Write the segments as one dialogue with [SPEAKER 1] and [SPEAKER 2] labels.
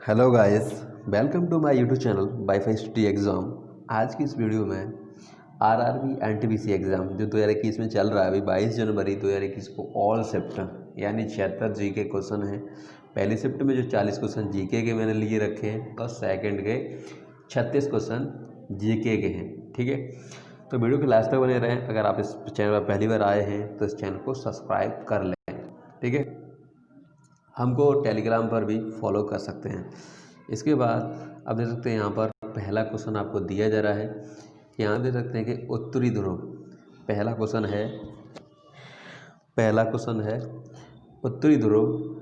[SPEAKER 1] Hello guys, welcome to my YouTube channel WiFi study exam. आज की इस video में आरआरबी एनटीपीसी एग्ज़ाम जो 2021 में चल रहा है, अभी 22 जनवरी 2021 को ऑल शिफ्ट यानी 76 जीके क्वेश्चन है। पहली शिफ्ट में जो 40 क्वेश्चन जीके के मैंने लिए रखे हैं और सेकंड के 36 क्वेश्चन जीके के हैं। ठीक है, तो वीडियो के लास्ट तक बने रहें। अगर आप इस चैनल पर पहली बार आए हैं तो इस चैनल को सब्सक्राइब कर लें। ठीक है, हमको टेलीग्राम पर भी फॉलो कर सकते हैं। इसके बाद आप देख सकते हैं यहाँ पर पहला क्वेश्चन आपको दिया जा रहा है। यहाँ देख सकते हैं कि उत्तरी ध्रुव पहला क्वेश्चन है उत्तरी ध्रुव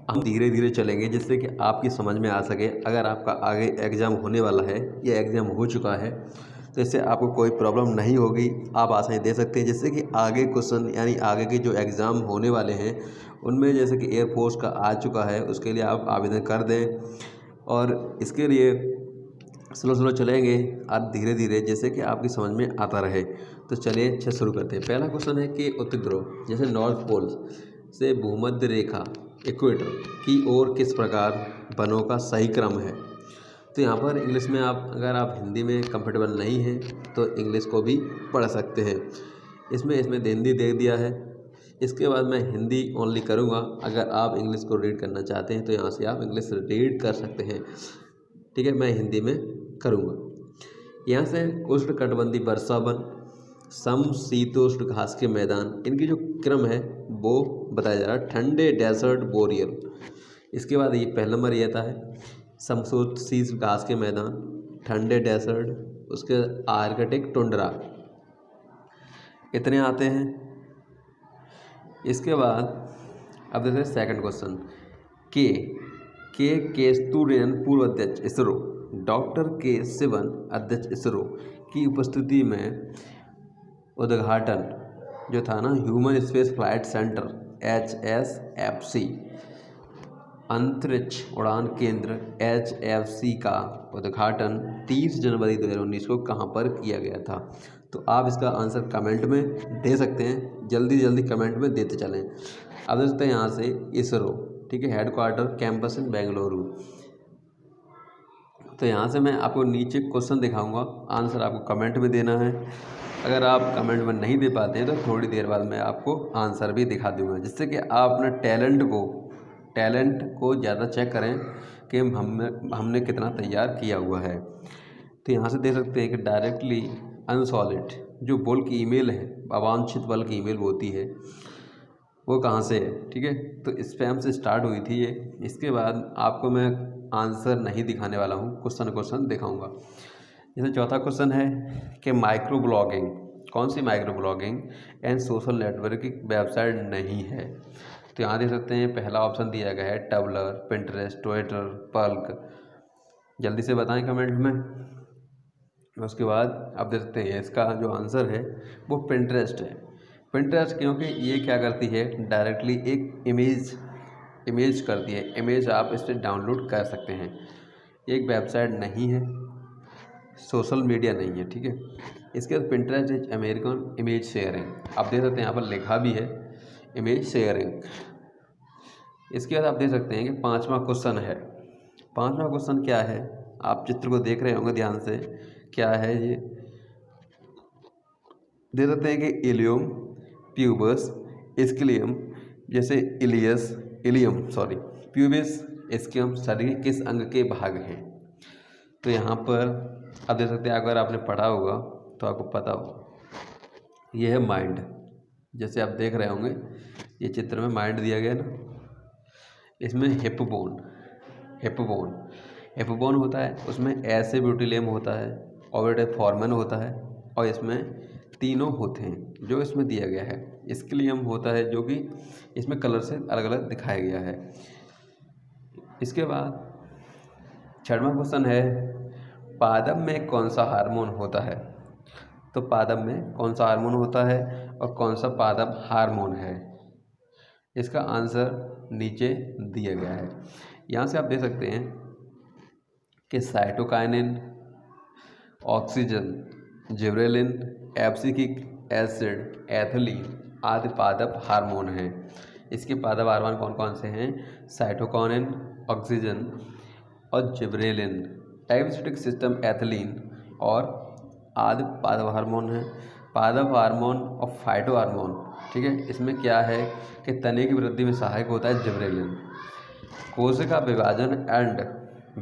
[SPEAKER 1] हम धीरे धीरे चलेंगे जिससे कि आपकी समझ में आ सके। अगर आपका आगे एग्ज़ाम होने वाला है या एग्ज़ाम हो चुका है तो इससे आपको कोई प्रॉब्लम नहीं होगी, आप आसानी दे सकते हैं। जिससे कि आगे क्वेश्चन यानी आगे के जो एग्ज़ाम होने वाले हैं उनमें जैसे कि एयरफोर्स का आ चुका है उसके लिए आप आवेदन कर दें। और इसके लिए स्लो चलेंगे आप धीरे धीरे, जैसे कि आपकी समझ में आता रहे। तो चलिए अच्छा शुरू करते हैं। पहला क्वेश्चन है कि उत्तरी ध्रुव जैसे नॉर्थ पोल से भूमध्य रेखा इक्वेटर की ओर किस प्रकार बनों का सही क्रम है। तो यहाँ पर इंग्लिश में आप अगर आप हिंदी में कंफर्टेबल नहीं हैं तो इंग्लिश को भी पढ़ सकते हैं। इसमें हिंदी दे दिया है। इसके बाद मैं हिंदी ओनली करूँगा। अगर आप इंग्लिश को रीड करना चाहते हैं तो यहाँ से आप इंग्लिश रीड कर सकते हैं। ठीक है, मैं हिंदी में करूँगा। यहाँ से उष्णकटिबंधीय वर्षावन, समशीतोष्ण घास के मैदान, इनकी जो क्रम है वो बताया जा रहा है। ठंडे डेजर्ट बोरियल, इसके बाद ये पहला नंबर ये आता है समशीतोष्ण घास के मैदान, ठंडे डेजर्ट, उसके आर्कटिक टुंड्रा, इतने आते हैं। इसके बाद अब देखते हैं सेकंड क्वेश्चन। के केस्तूरियन पूर्व अध्यक्ष इसरो डॉक्टर के सिवन अध्यक्ष इसरो की उपस्थिति में उद्घाटन जो था ना human space flight centre HSFC अंतरिक्ष उड़ान केंद्र HFC का उद्घाटन 30 जनवरी 2019 को कहाँ पर किया गया था। तो आप इसका आंसर कमेंट में दे सकते हैं, जल्दी कमेंट में देते चलें। अब देख सकते हैं यहाँ से इसरो, ठीक है, हेडक्वार्टर कैंपस इन बेंगलुरु। तो यहाँ से मैं आपको नीचे क्वेश्चन दिखाऊंगा, आंसर आपको कमेंट में देना है। अगर आप कमेंट में नहीं दे पाते हैं तो थोड़ी देर बाद मैं आपको आंसर भी दिखा दूंगा, जिससे कि आप अपने टैलेंट को ज़्यादा चेक करें कि हमने कितना तैयार किया हुआ है। तो यहाँ से देख सकते हैं कि डायरेक्टली अनसॉलिड जो बल्क ईमेल है, अवांछित बल्क ईमेल होती है, वो कहाँ से है। ठीक है, तो स्पैम से स्टार्ट हुई थी ये। इसके बाद आपको मैं आंसर नहीं दिखाने वाला हूँ, क्वेश्चन दिखाऊंगा। जैसे चौथा क्वेश्चन है कि माइक्रो ब्लॉगिंग, कौन सी micro blogging and social networking website नहीं है। तो यहाँ देख सकते हैं पहला ऑप्शन दिया गया है टबलर, पिंटरेस्ट, ट्विटर, पल्क। जल्दी से बताएं कमेंट में। उसके बाद आप देख सकते हैं इसका जो आंसर है वो पिंटरेस्ट है। पिंटरेस्ट क्योंकि ये क्या करती है, डायरेक्टली एक इमेज करती है। इमेज आप इस पर डाउनलोड कर सकते हैं। एक वेबसाइट नहीं है, सोशल मीडिया नहीं है। ठीक है, इसके बाद Pinterest is American image sharing, आप देख सकते हैं यहाँ पर लिखा भी है इमेज शेयरिंग। इसके बाद आप देख सकते हैं कि पांचवा क्वेश्चन क्या है, आप चित्र को देख रहे होंगे ध्यान से, क्या है ये देख सकते हैं कि इलियम, प्यूबस, इस्किलियम, जैसे प्यूबिस, इस्कियम शरीर के किस अंग के भाग हैं। तो यहाँ पर आप देख सकते हैं, अगर आपने पढ़ा होगा तो आपको पता होगा, यह है माइंड। जैसे आप देख रहे होंगे ये चित्र में माइंड दिया गया ना, इसमें हिप्पोबोन होता है, उसमें ऐसे ब्यूटिलियम होता है, ओविडेट फॉर्मन होता है, और इसमें तीनों होते हैं जो इसमें दिया गया है। स्किलियम होता है जो कि इसमें कलर से अलग अलग दिखाया गया है। इसके बाद छठवां क्वेश्चन है पादप में कौन सा हार्मोन होता है। तो पादप में कौन सा हार्मोन होता है और कौन सा पादप हार्मोन है, इसका आंसर नीचे दिया गया है। यहाँ से आप देख सकते हैं कि cytokinin, oxygen, gibberellin, acid, ethylene आदि पादप हार्मोन हैं। इसके पादप हार्मोन कौन कौन से हैं? साइटोकिनिन, ऑक्सीजन और जिबरेलिन। डायस्टिक सिस्टम एथिलीन और आदि पादप हार्मोन हैं। पादप हार्मोन और फाइटो हार्मोन, ठीक है, इसमें क्या है कि तने की वृद्धि में सहायक होता है जिबरेलिन। कोशिका विभाजन एंड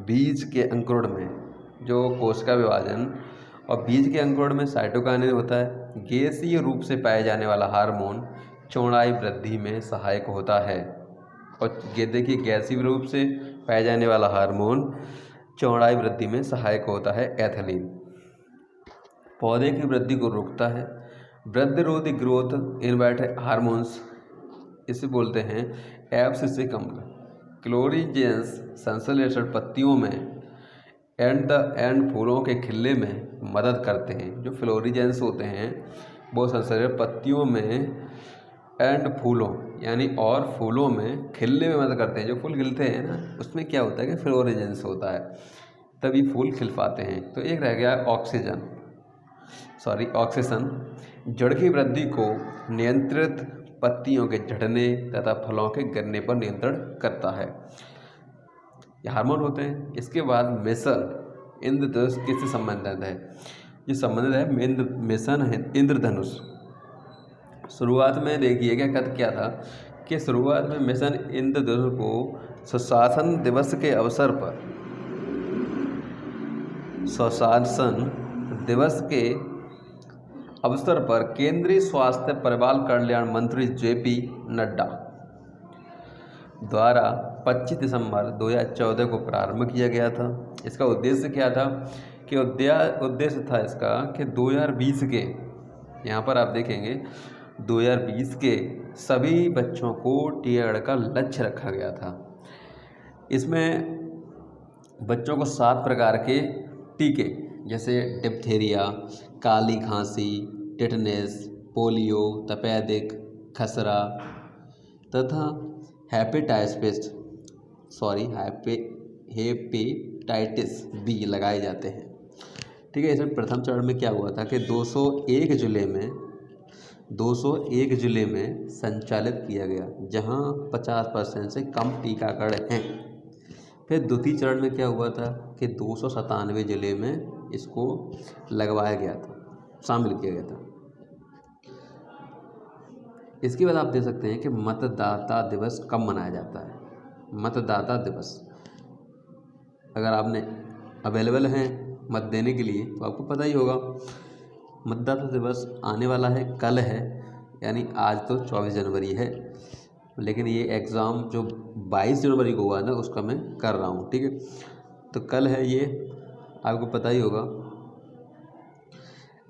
[SPEAKER 1] बीज के अंकुरण में, जो कोशिका विभाजन और बीज के अंकुरण में साइटोकिनिन होता है। गैसीय रूप से पाए जाने वाला हार्मोन चौड़ाई वृद्धि में सहायक होता है। और ये देखिए, गैसीय रूप से पाए जाने वाला हार्मोन चौड़ाई वृद्धि में सहायक होता है एथिलीन। पौधे की वृद्धि को रोकता है। वृद्धिरोधी ग्रोथ इनहिबिटर हार्मोन्स, इसे बोलते हैं एब्सिसिक अम्ल। क्लोरीजेंस संश्लेषण पत्तियों में एंड फूलों के खिलने में मदद करते हैं। जो फ्लोरीजेंस होते हैं वो संश्लेषण पत्तियों में एंड फूलों यानी और फूलों में खिलने में मदद करते हैं। जो फूल खिलते हैं ना, उसमें क्या होता है कि फ्लोरीजेंस होता है, तभी फूल खिल पाते हैं। तो एक रह गया ऑक्सीजन। जड़ की वृद्धि को नियंत्रित, पत्तियों के झड़ने तथा फलों के गिरने पर नियंत्रण करता है। ये हार्मोन होते हैं। इसके बाद मिशन इंद्रधनुष किससे संबंधित है? ये संबंधित है मिशन है इंद्रधनुष। शुरुआत में देखिएगा क्या था कि शुरुआत में मिशन इंद्रधनुष को सुशासन दिवस के अवसर पर, सुशासन दिवस के अवसर पर केंद्रीय स्वास्थ्य परिवार कल्याण मंत्री जेपी नड्डा द्वारा 25 दिसंबर 2014 को प्रारंभ किया गया था। इसका उद्देश्य क्या था कि उद्देश्य था इसका कि 2020 के, यहाँ पर आप देखेंगे 2020 के सभी बच्चों को टीकाकरण का लक्ष्य रखा गया था। इसमें बच्चों को 7 प्रकार के टीके जैसे डिप्थीरिया, काली खांसी, टिटनेस, पोलियो, तपेदिक, खसरा तथा हेपेटाइटिस बी लगाए जाते हैं। ठीक है। इसमें प्रथम चरण में क्या हुआ था कि 201 जिले में संचालित किया गया, जहां 50% से कम टीकाकरण हैं। फिर द्वितीय चरण में क्या हुआ था कि 297 जिले में इसको लगवाया गया था, शामिल किया गया था। इसके बाद आप देख सकते हैं कि मतदाता दिवस कब मनाया जाता है। मतदाता दिवस, अगर आपने अवेलेबल हैं मत देने के लिए तो आपको पता ही होगा। मतदाता दिवस आने वाला है, कल है, यानी आज तो 24 जनवरी है, लेकिन ये एग्ज़ाम जो 22 जनवरी को हुआ ना, उसका मैं कर रहा हूँ। ठीक है, तो कल है ये, आपको पता ही होगा।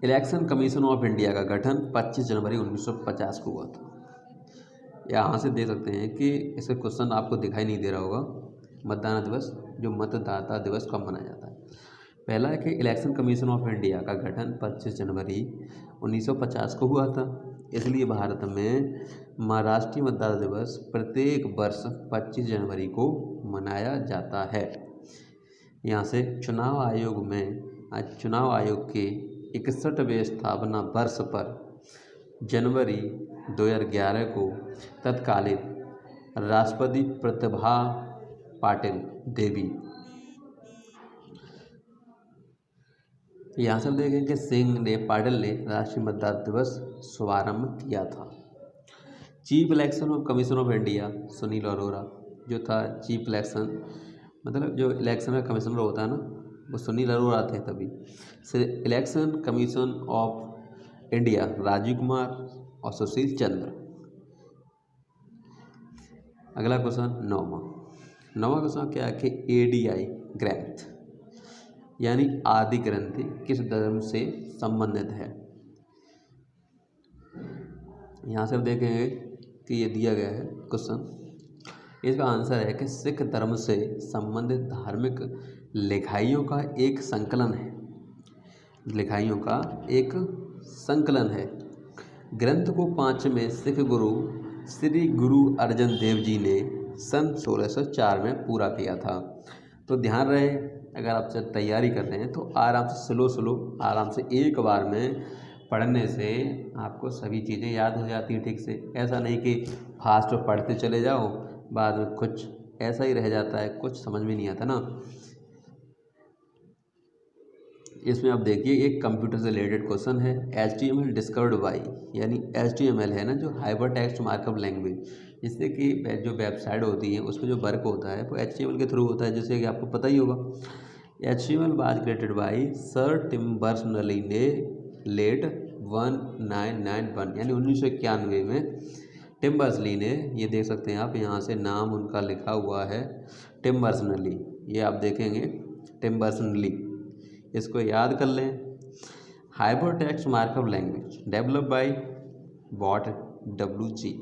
[SPEAKER 1] इलेक्शन कमीशन ऑफ इंडिया का गठन 25 जनवरी 1950 को हुआ था। यहाँ से देख सकते हैं कि इसका क्वेश्चन आपको दिखाई नहीं दे रहा होगा। मतदाता दिवस कब मनाया जाता है? पहला है कि इलेक्शन कमीशन ऑफ इंडिया का गठन 25 जनवरी 1950 को हुआ था, इसलिए भारत में राष्ट्रीय मतदाता दिवस प्रत्येक वर्ष 25 जनवरी को मनाया जाता है। यहाँ से चुनाव आयोग के 61वें स्थापना वर्ष पर जनवरी 2011 को तत्कालीन राष्ट्रपति प्रतिभा पाटिल देवी, यहाँ से देखें कि पाटिल ने राष्ट्रीय मतदाता दिवस शुभारंभ किया था। Chief election commission of India Sunil Arora जो था चीफ इलेक्शन, मतलब जो इलेक्शन का कमिश्नर होता है ना, वो सुनील अरोड़ा थे तभी। Election commission of India Rajiv Kumar और सुशील चंद्र। अगला क्वेश्चन नौवां क्वेश्चन क्या है कि एडीआई ग्रंथ यानी आदि ग्रंथि किस धर्म से संबंधित है? यहाँ से आप देखेंगे कि ये दिया गया है क्वेश्चन, इसका आंसर है कि सिख धर्म से संबंधित धार्मिक लिखाइयों का एक संकलन है। ग्रंथ को 5वें सिख गुरु श्री गुरु अर्जन देव जी ने सन 1604 में पूरा किया था। तो ध्यान रहे, अगर आप तैयारी कर रहे हैं तो आराम से स्लो आराम से एक बार में पढ़ने से आपको सभी चीज़ें याद हो जाती हैं ठीक से। ऐसा नहीं कि फास्ट पढ़ते चले जाओ, बाद में कुछ ऐसा ही रह जाता है, कुछ समझ में नहीं आता ना। इसमें आप देखिए एक कंप्यूटर से रिलेटेड क्वेश्चन है, HTML डिस्कवर्ड बाई, यानी HTML है ना जो हाइपर टेक्स्ट मार्कअप लैंग्वेज, जिससे कि जो वेबसाइट होती है उसमें जो वर्क होता है वो HTML के थ्रू होता है, जैसे कि आपको पता ही होगा। HTML was created by sir Tim Berners-Lee ने लेट 1991, यानी 1991 में टिम बर्नर्स-ली ने, ये देख सकते हैं आप यहाँ से नाम उनका लिखा हुआ है टिम बर्नर्स-ली, ये आप देखेंगे टिम बर्नर्स-ली, इसको याद कर लें। Hypertext markup language develop by बॉट WG,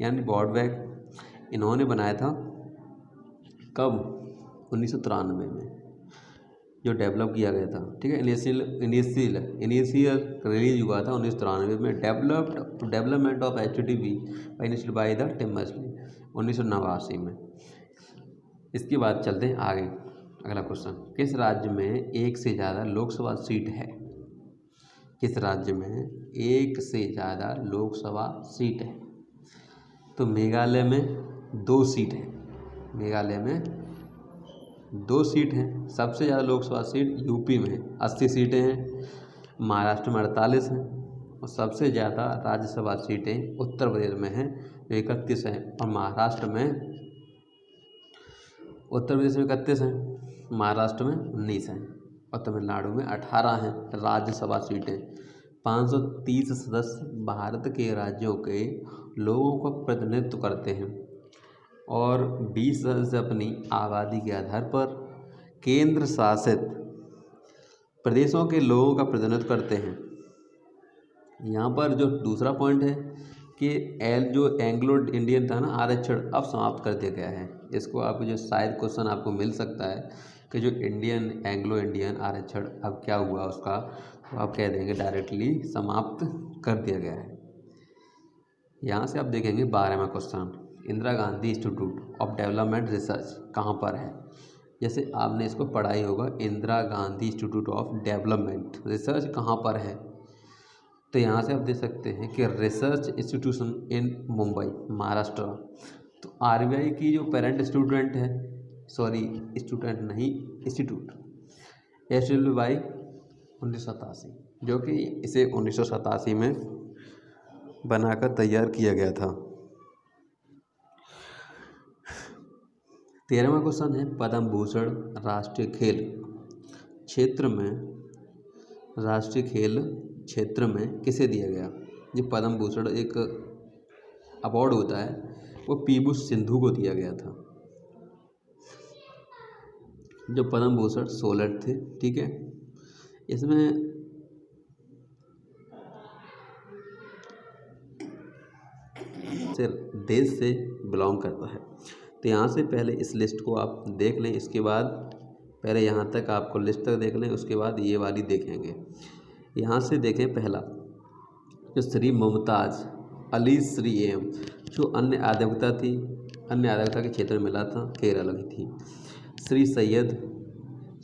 [SPEAKER 1] यानी बॉटवैक, इन्होंने बनाया था कब, 1993 में जो डेवलप किया गया था, ठीक है। इनिशियल रिलीज हुआ था 1993 में। Development of HTTP initial by the Tim Berners-Lee 1989 में। इसके बाद चलते हैं आगे, अगला क्वेश्चन, किस राज्य में एक से ज़्यादा लोकसभा सीट है? किस राज्य में एक से ज़्यादा लोकसभा सीट है? तो मेघालय में 2 सीट है, मेघालय में 2 सीट हैं। सबसे ज़्यादा लोकसभा सीट यूपी में 80 सीटें हैं, महाराष्ट्र में 48 हैं, और सबसे ज़्यादा राज्यसभा सीटें उत्तर प्रदेश में हैं जो 31 हैं, और महाराष्ट्र में, उत्तर प्रदेश में 31 हैं, महाराष्ट्र में 19 हैं, और तमिलनाडु में 18 हैं राज्यसभा सीटें। 530 सदस्य भारत के राज्यों के लोगों का प्रतिनिधित्व करते हैं, और 20 सदस्य अपनी आबादी के आधार पर केंद्र शासित प्रदेशों के लोगों का प्रतिनिधित्व करते हैं। यहाँ पर जो दूसरा पॉइंट है कि जो एंग्लो इंडियन था ना आरक्षण, अब समाप्त कर दिया गया है। इसको आप जो शायद क्वेश्चन आपको मिल सकता है कि जो एंग्लो इंडियन आरक्षण अब क्या हुआ उसका, तो आप कह देंगे डायरेक्टली समाप्त कर दिया गया है। यहाँ से आप देखेंगे 12वां question, Indira Gandhi institute of development research कहाँ पर है? जैसे आपने इसको पढ़ा ही होगा, Indira Gandhi institute of development research कहाँ पर है? तो यहाँ से आप देख सकते हैं कि रिसर्च इंस्टीट्यूशन इन मुंबई, महाराष्ट्र। तो RBI की जो पेरेंट स्टूडेंट है, सॉरी स्टूडेंट नहीं इंस्टीट्यूट, SWI 1987, जो कि इसे 1987 में बनाकर तैयार किया गया था। 13वां क्वेश्चन है, पद्म भूषण राष्ट्रीय खेल क्षेत्र में किसे दिया गया? ये पद्म भूषण एक अवार्ड होता है, वो PV सिंधु को दिया गया था। जो पद्म भूषण 16 थे, ठीक है। इसमें देश से बिलोंग करता है। तो यहाँ से पहले इस लिस्ट को आप देख लें, इसके बाद पहले यहाँ तक आपको लिस्ट तक देख लें, उसके बाद ये वाली देखेंगे। यहाँ से देखें पहला, जो श्री मुमताज़ अली श्री एम, जो अन्य आधिकारिकता के क्षेत्र में मिला था, केरल की थी। श्री सैयद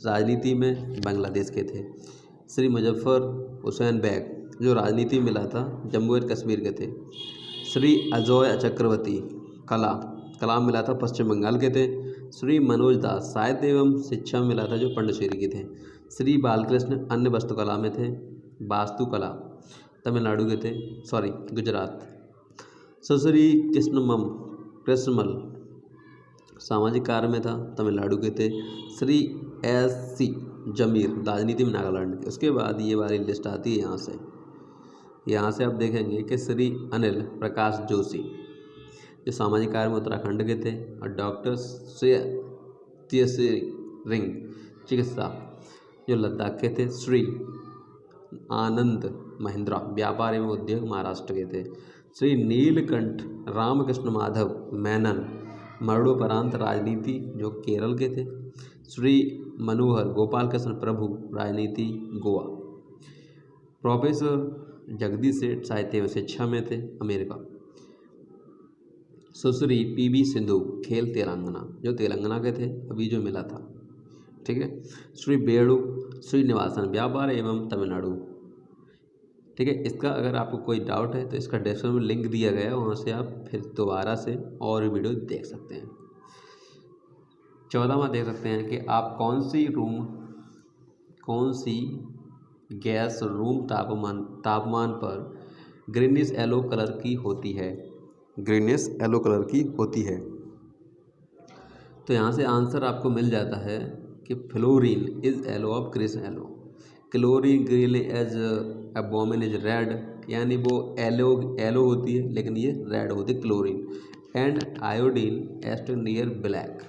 [SPEAKER 1] राजनीति में बांग्लादेश के थे। श्री मुजफ्फर हुसैन बैग, जो राजनीति में मिला था, जम्मू एंड कश्मीर के थे। श्री अजय चक्रवर्ती कला मिला था, पश्चिम बंगाल के थे। श्री मनोज दास साहित्य एवं शिक्षा में मिला था, जो पांडिचेरी के थे। श्री बालकृष्ण अन्य वास्तुकला में थे, वास्तुकला तमिलनाडु के थे, सॉरी गुजरात। सुश्री कृष्णमल सामाजिक कार्य में था, तमिलनाडु के थे। श्री SC जमीर राजनीति में नागालैंड के। उसके बाद ये वाली लिस्ट आती है यहाँ से आप देखेंगे कि श्री अनिल प्रकाश जोशी, जो सामाजिक कार्य में उत्तराखंड के थे, और डॉक्टर रिंग चिकित्सा, जो लद्दाख के थे। श्री आनंद महिंद्रा व्यापार एवं उद्योग, महाराष्ट्र के थे। श्री नीलकंठ रामकृष्ण माधव मेनन मरणोपरांत राजनीति, जो केरल के थे। श्री मनोहर गोपाल कृष्ण प्रभु राजनीति, गोवा। प्रोफेसर जगदीश सेठ साहित्य एवं शिक्षा में थे, अमेरिका। सुश्री PV सिंधु खेल तेलंगाना, जो तेलंगाना के थे, अभी जो मिला था, ठीक है। श्री वेणु श्रीनिवासन व्यापार एवं तमिलनाडु। ठीक है। इसका अगर आपको कोई डाउट है तो इसका डिस्क्रिप्शन में लिंक दिया गया है, वहाँ से आप फिर दोबारा से और वीडियो देख सकते हैं। 14वां देख सकते हैं कि आप कौन सी गैस रूम तापमान पर ग्रीनिश येलो कलर की होती है। ग्रीनिश येलो कलर की होती है। तो यहाँ से आंसर आपको मिल जाता है कि fluorine is yellow of grease yellow, chlorine green as bromine is red, यानी वो येलो होती है लेकिन ये रेड होती है chlorine. And iodine is near black,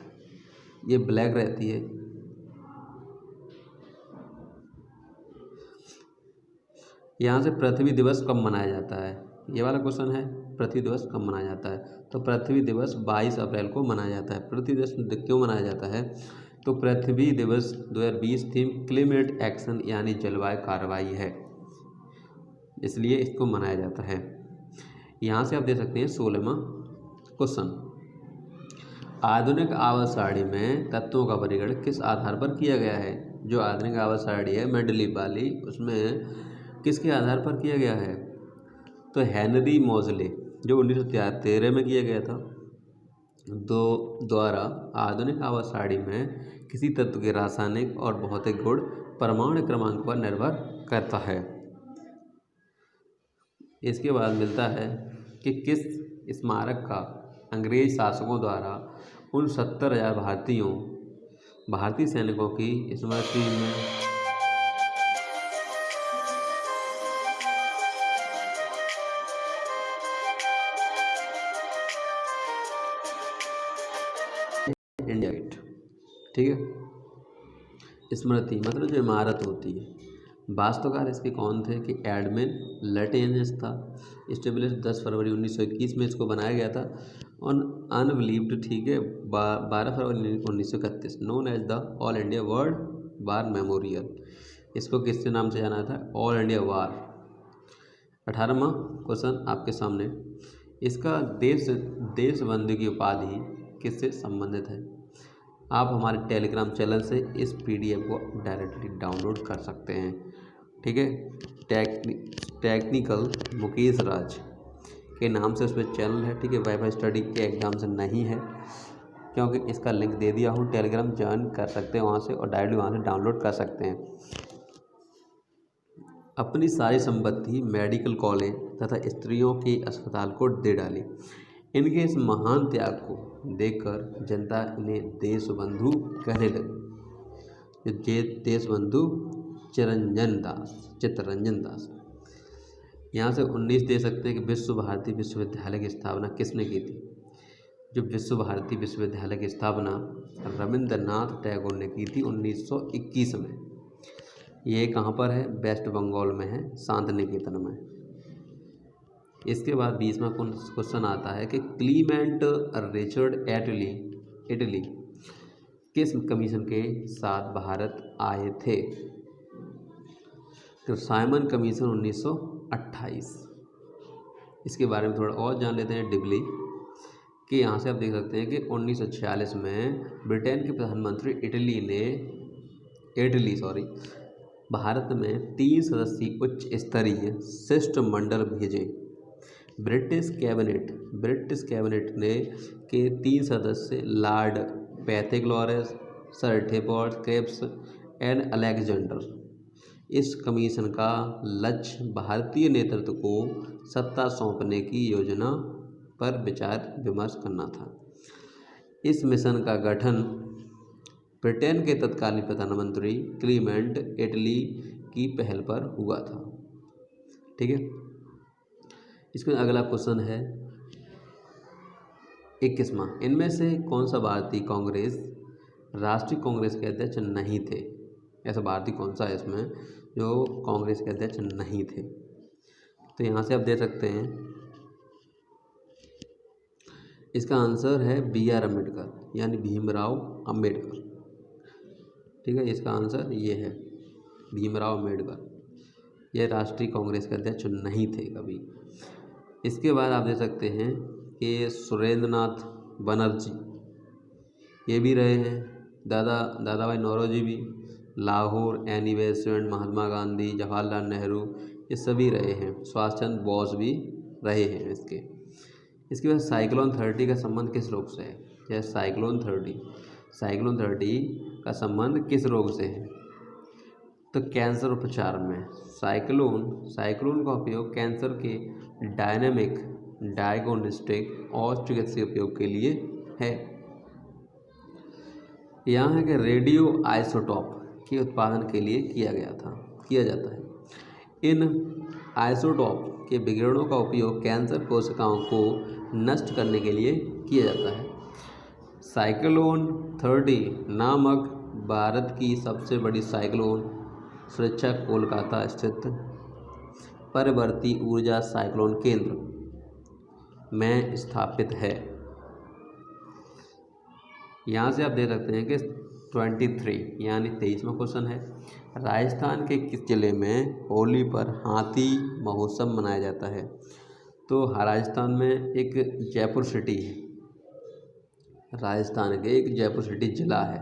[SPEAKER 1] ये ब्लैक रहती है। यहाँ से पृथ्वी दिवस कब मनाया जाता है, ये वाला क्वेश्चन है, पृथ्वी दिवस कब मनाया जाता है। तो पृथ्वी दिवस 22 अप्रैल को मनाया जाता है। पृथ्वी दिवस क्यों मनाया जाता है, तो पृथ्वी दिवस 2020 थीम क्लाइमेट एक्शन यानी जलवायु कार्रवाई है, इसलिए इसको मनाया जाता है। यहाँ से आप देख सकते हैं 16वां क्वेश्चन, आधुनिक आवास सारणी में तत्वों का वर्गीकरण किस आधार पर किया गया है। जो आधुनिक आवास सारणी है मेंडलीव वाली, उसमें किसके आधार पर किया गया है, तो हेनरी मोजले जो 1913 में किया गया था द्वारा आधुनिक आवास सारणी में किसी तत्व के रासायनिक और भौतिक गुण परमाणु क्रमांक पर निर्भर करता है। इसके बाद मिलता है कि किस स्मारक का अंग्रेज शासकों द्वारा उन 70,000 भारतीय सैनिकों की स्मृति में इंडिया गेट, ठीक है। स्मृति मतलब जो इमारत होती है। वास्तुकार इसके कौन थे कि एडमिन लटेनियस था। स्टेब्लिश 10 फरवरी 1921 में इसको बनाया गया था। ऑन अनबिलीव्ड, ठीक है, 12 फरवरी 1931, known as the all India world war memorial. इसको किसके नाम से जाना था, ऑल इंडिया वार। 18वां क्वेश्चन आपके सामने, इसका देशबंधु की उपाधि किससे संबंधित है। आप हमारे टेलीग्राम चैनल से इस PDF को डायरेक्टली डाउनलोड कर सकते हैं, ठीक है। टेक्निकल मुकेश राज के नाम से उस पर चैनल है, ठीक है। वाईफाई स्टडी के एग्ज़ाम से नहीं है, क्योंकि इसका लिंक दे दिया हूँ, टेलीग्राम ज्वाइन कर सकते हैं वहाँ से और डायरेक्टली वहाँ से डाउनलोड कर सकते हैं। अपनी सारी संपत्ति मेडिकल कॉलेज तथा स्त्रियों के अस्पताल को दे डाली। इनके इस महान त्याग को देखकर जनता इन्हें देशबंधु कहने लगी। देशबंधु चित्तरंजन दास। यहाँ से 19 दे सकते हैं कि विश्व भारती विश्वविद्यालय की स्थापना किसने की थी। जो विश्व भारती विश्वविद्यालय की स्थापना रविंद्रनाथ टैगोर ने की थी 1921 में। ये कहाँ पर है, वेस्ट बंगाल में है, शांतिनिकेतन में। इसके बाद 20वां क्वेश्चन आता है कि क्लीमेंट रिचर्ड इटली किस कमीशन के साथ भारत आए थे। तो साइमन कमीशन 1928। इसके बारे में थोड़ा और जान लेते हैं डिबली कि यहाँ से आप देख सकते हैं कि 1946 में ब्रिटेन के प्रधानमंत्री इटली भारत में 3 सदस्यीय उच्च स्तरीय शिष्टमंडल भेजे। ब्रिटिश कैबिनेट ने के 3 सदस्य Lord Pethick Lawrence, sir Stafford Cripps and Alexander. इस कमीशन का लक्ष्य भारतीय नेतृत्व को सत्ता सौंपने की योजना पर विचार विमर्श करना था। इस मिशन का गठन ब्रिटेन के तत्कालीन प्रधानमंत्री क्लीमेंट इटली की पहल पर हुआ था, ठीक है। इसमें अगला क्वेश्चन है 21वां, इनमें से कौन सा भारतीय कांग्रेस राष्ट्रीय कांग्रेस के अध्यक्ष नहीं थे। ऐसा भारतीय कौन सा है इसमें जो कांग्रेस के अध्यक्ष नहीं थे। तो यहाँ से आप देख सकते हैं इसका आंसर है BR अम्बेडकर, यानी भीमराव अम्बेडकर, ठीक है। इसका आंसर ये है भीमराव अम्बेडकर। ये राष्ट्रीय कांग्रेस के अध्यक्ष नहीं थे कभी। इसके बाद आप देख सकते हैं कि सुरेंद्रनाथ बनर्जी ये भी रहे हैं। दादा भाई नौरोजी भी, लाहौर एनी बेसेंट, महात्मा गांधी, जवाहरलाल नेहरू, ये सभी रहे हैं, सुभाष चंद्र बोस भी रहे हैं इसके बाद साइक्लोन 30 का संबंध किस रोग से है? यह साइक्लोन 30 का संबंध किस रोग से है? तो कैंसर उपचार में साइक्लोन का उपयोग कैंसर के डायनेमिक डायग्नोस्टिक और चिकित्सीय उपयोग के लिए है। यहाँ है कि रेडियो आइसोटोप के उत्पादन के लिए किया जाता है। इन आइसोटोप के विकिरणों का उपयोग कैंसर कोशिकाओं को नष्ट करने के लिए किया जाता है। साइक्लोन 30 नामक भारत की सबसे बड़ी साइक्लोन सुरक्षा कोलकाता स्थित परवर्ती ऊर्जा साइक्लोन केंद्र में स्थापित है। यहाँ से आप देख सकते हैं कि 23 यानी 23वां क्वेश्चन है, राजस्थान के किस जिले में होली पर हाथी महोत्सव मनाया जाता है? तो राजस्थान में एक जयपुर सिटी है, राजस्थान के एक जयपुर सिटी जिला है,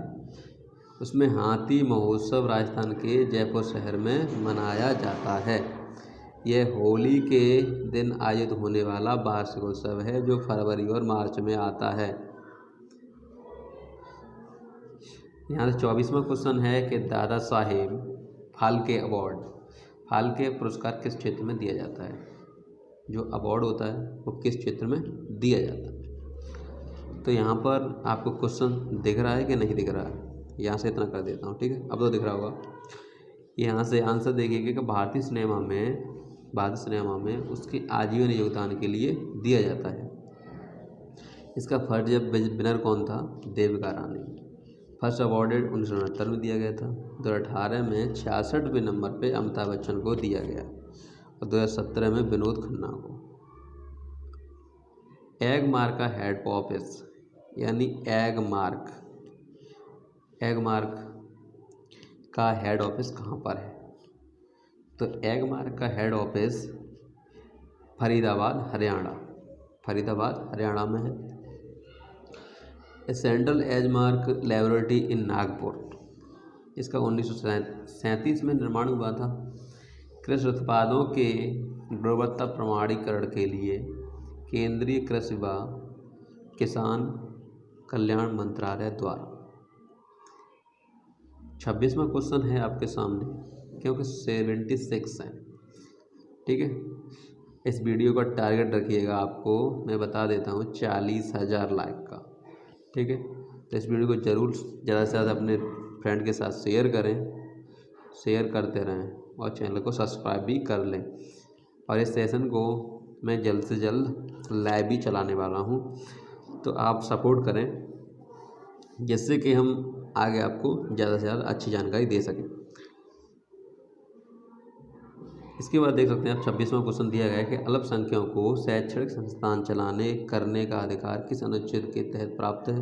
[SPEAKER 1] उसमें हाथी महोत्सव राजस्थान के जयपुर शहर में मनाया जाता है। यह होली के दिन आयोजित होने वाला वार्षिक उत्सव है जो फरवरी और मार्च में आता है। यहाँ से 24वां क्वेश्चन है कि दादा साहेब फाल्के पुरस्कार किस क्षेत्र में दिया जाता है? जो अवार्ड होता है वो किस क्षेत्र में दिया जाता है? तो यहाँ पर आपको क्वेश्चन दिख रहा है कि नहीं दिख रहा है? यहाँ से इतना कर देता हूँ, ठीक है, अब तो दिख रहा होगा। यहाँ से आंसर देखिए कि भारतीय सिनेमा में उसके आजीवन योगदान के लिए दिया जाता है। इसका फर्स्ट विनर कौन था? देविका रानी। फर्स्ट अवार्डेड 1969 में दिया गया था। 2018 में 66वें नंबर पे अमिताभ बच्चन को दिया गया और 2017 में विनोद खन्ना को। एगमार्क का हेड ऑफिस यानी एगमार्क का हेड ऑफिस कहाँ पर है? तो एगमार्क का हेड ऑफिस फरीदाबाद हरियाणा में है। Central Agmark laboratory in Nagpur, इसका 1937 में निर्माण हुआ था। कृषि उत्पादों के गुणवत्ता प्रमाणीकरण के लिए केंद्रीय कृषि व किसान कल्याण मंत्रालय द्वारा। 26वां क्वेश्चन है आपके सामने, क्योंकि 76 है, ठीक है। इस वीडियो का टारगेट रखिएगा, आपको मैं बता देता हूँ 40,000 लाइक का, ठीक है। तो इस वीडियो को ज़रूर ज़्यादा से ज़्यादा अपने फ्रेंड के साथ शेयर करते रहें और चैनल को सब्सक्राइब भी कर लें। और इस सेशन को मैं जल्द से जल्द लाइव भी चलाने वाला हूँ, तो आप सपोर्ट करें जिससे कि हम आगे आपको ज़्यादा से ज़्यादा अच्छी जानकारी दे सकें। इसके बाद देख सकते हैं आप 26वां क्वेश्चन दिया गया है कि अल्पसंख्यकों को शैक्षणिक संस्थान करने का अधिकार किस अनुच्छेद के तहत प्राप्त है?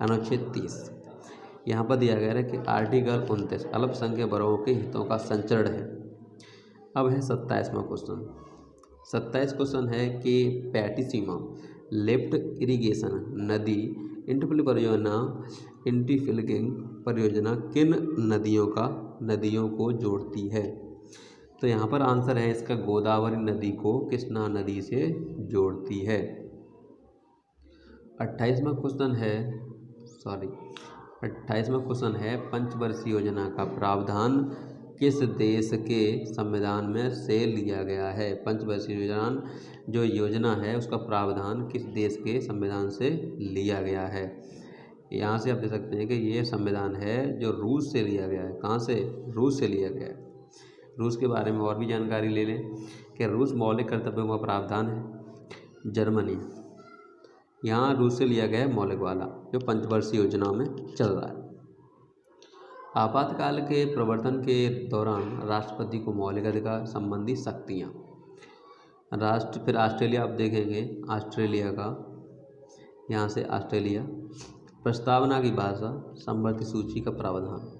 [SPEAKER 1] अनुच्छेद 30। यहाँ पर दिया गया है कि आर्टिकल 29 अल्पसंख्यक वर्गों के हितों का संचरण है। अब है 27वां क्वेश्चन। 27 क्वेश्चन है कि पैटिसीमा लिफ्ट इरिगेशन नदी इंटरफिलिंग परियोजना किन नदियों को जोड़ती है? तो यहाँ पर आंसर है इसका गोदावरी नदी को कृष्णा नदी से जोड़ती है। 28वां क्वेश्चन है पंचवर्षीय योजना का प्रावधान किस देश के संविधान में से लिया गया है? पंचवर्षीय योजना है उसका प्रावधान किस देश के संविधान से लिया गया है? यहाँ से आप देख सकते हैं कि ये संविधान है जो रूस से लिया गया है। कहाँ से? रूस से लिया गया है। रूस के बारे में और भी जानकारी ले लें कि रूस मौलिक कर्तव्यों का प्रावधान है। जर्मनी, यहाँ रूस से लिया गया है मौलिक वाला जो पंचवर्षीय योजना में चल रहा है। आपातकाल के प्रवर्तन के दौरान राष्ट्रपति को मौलिक अधिकार संबंधी शक्तियाँ। फिर ऑस्ट्रेलिया आप देखेंगे, ऑस्ट्रेलिया का, यहाँ से ऑस्ट्रेलिया प्रस्तावना की भाषा संवर्ती सूची का प्रावधान।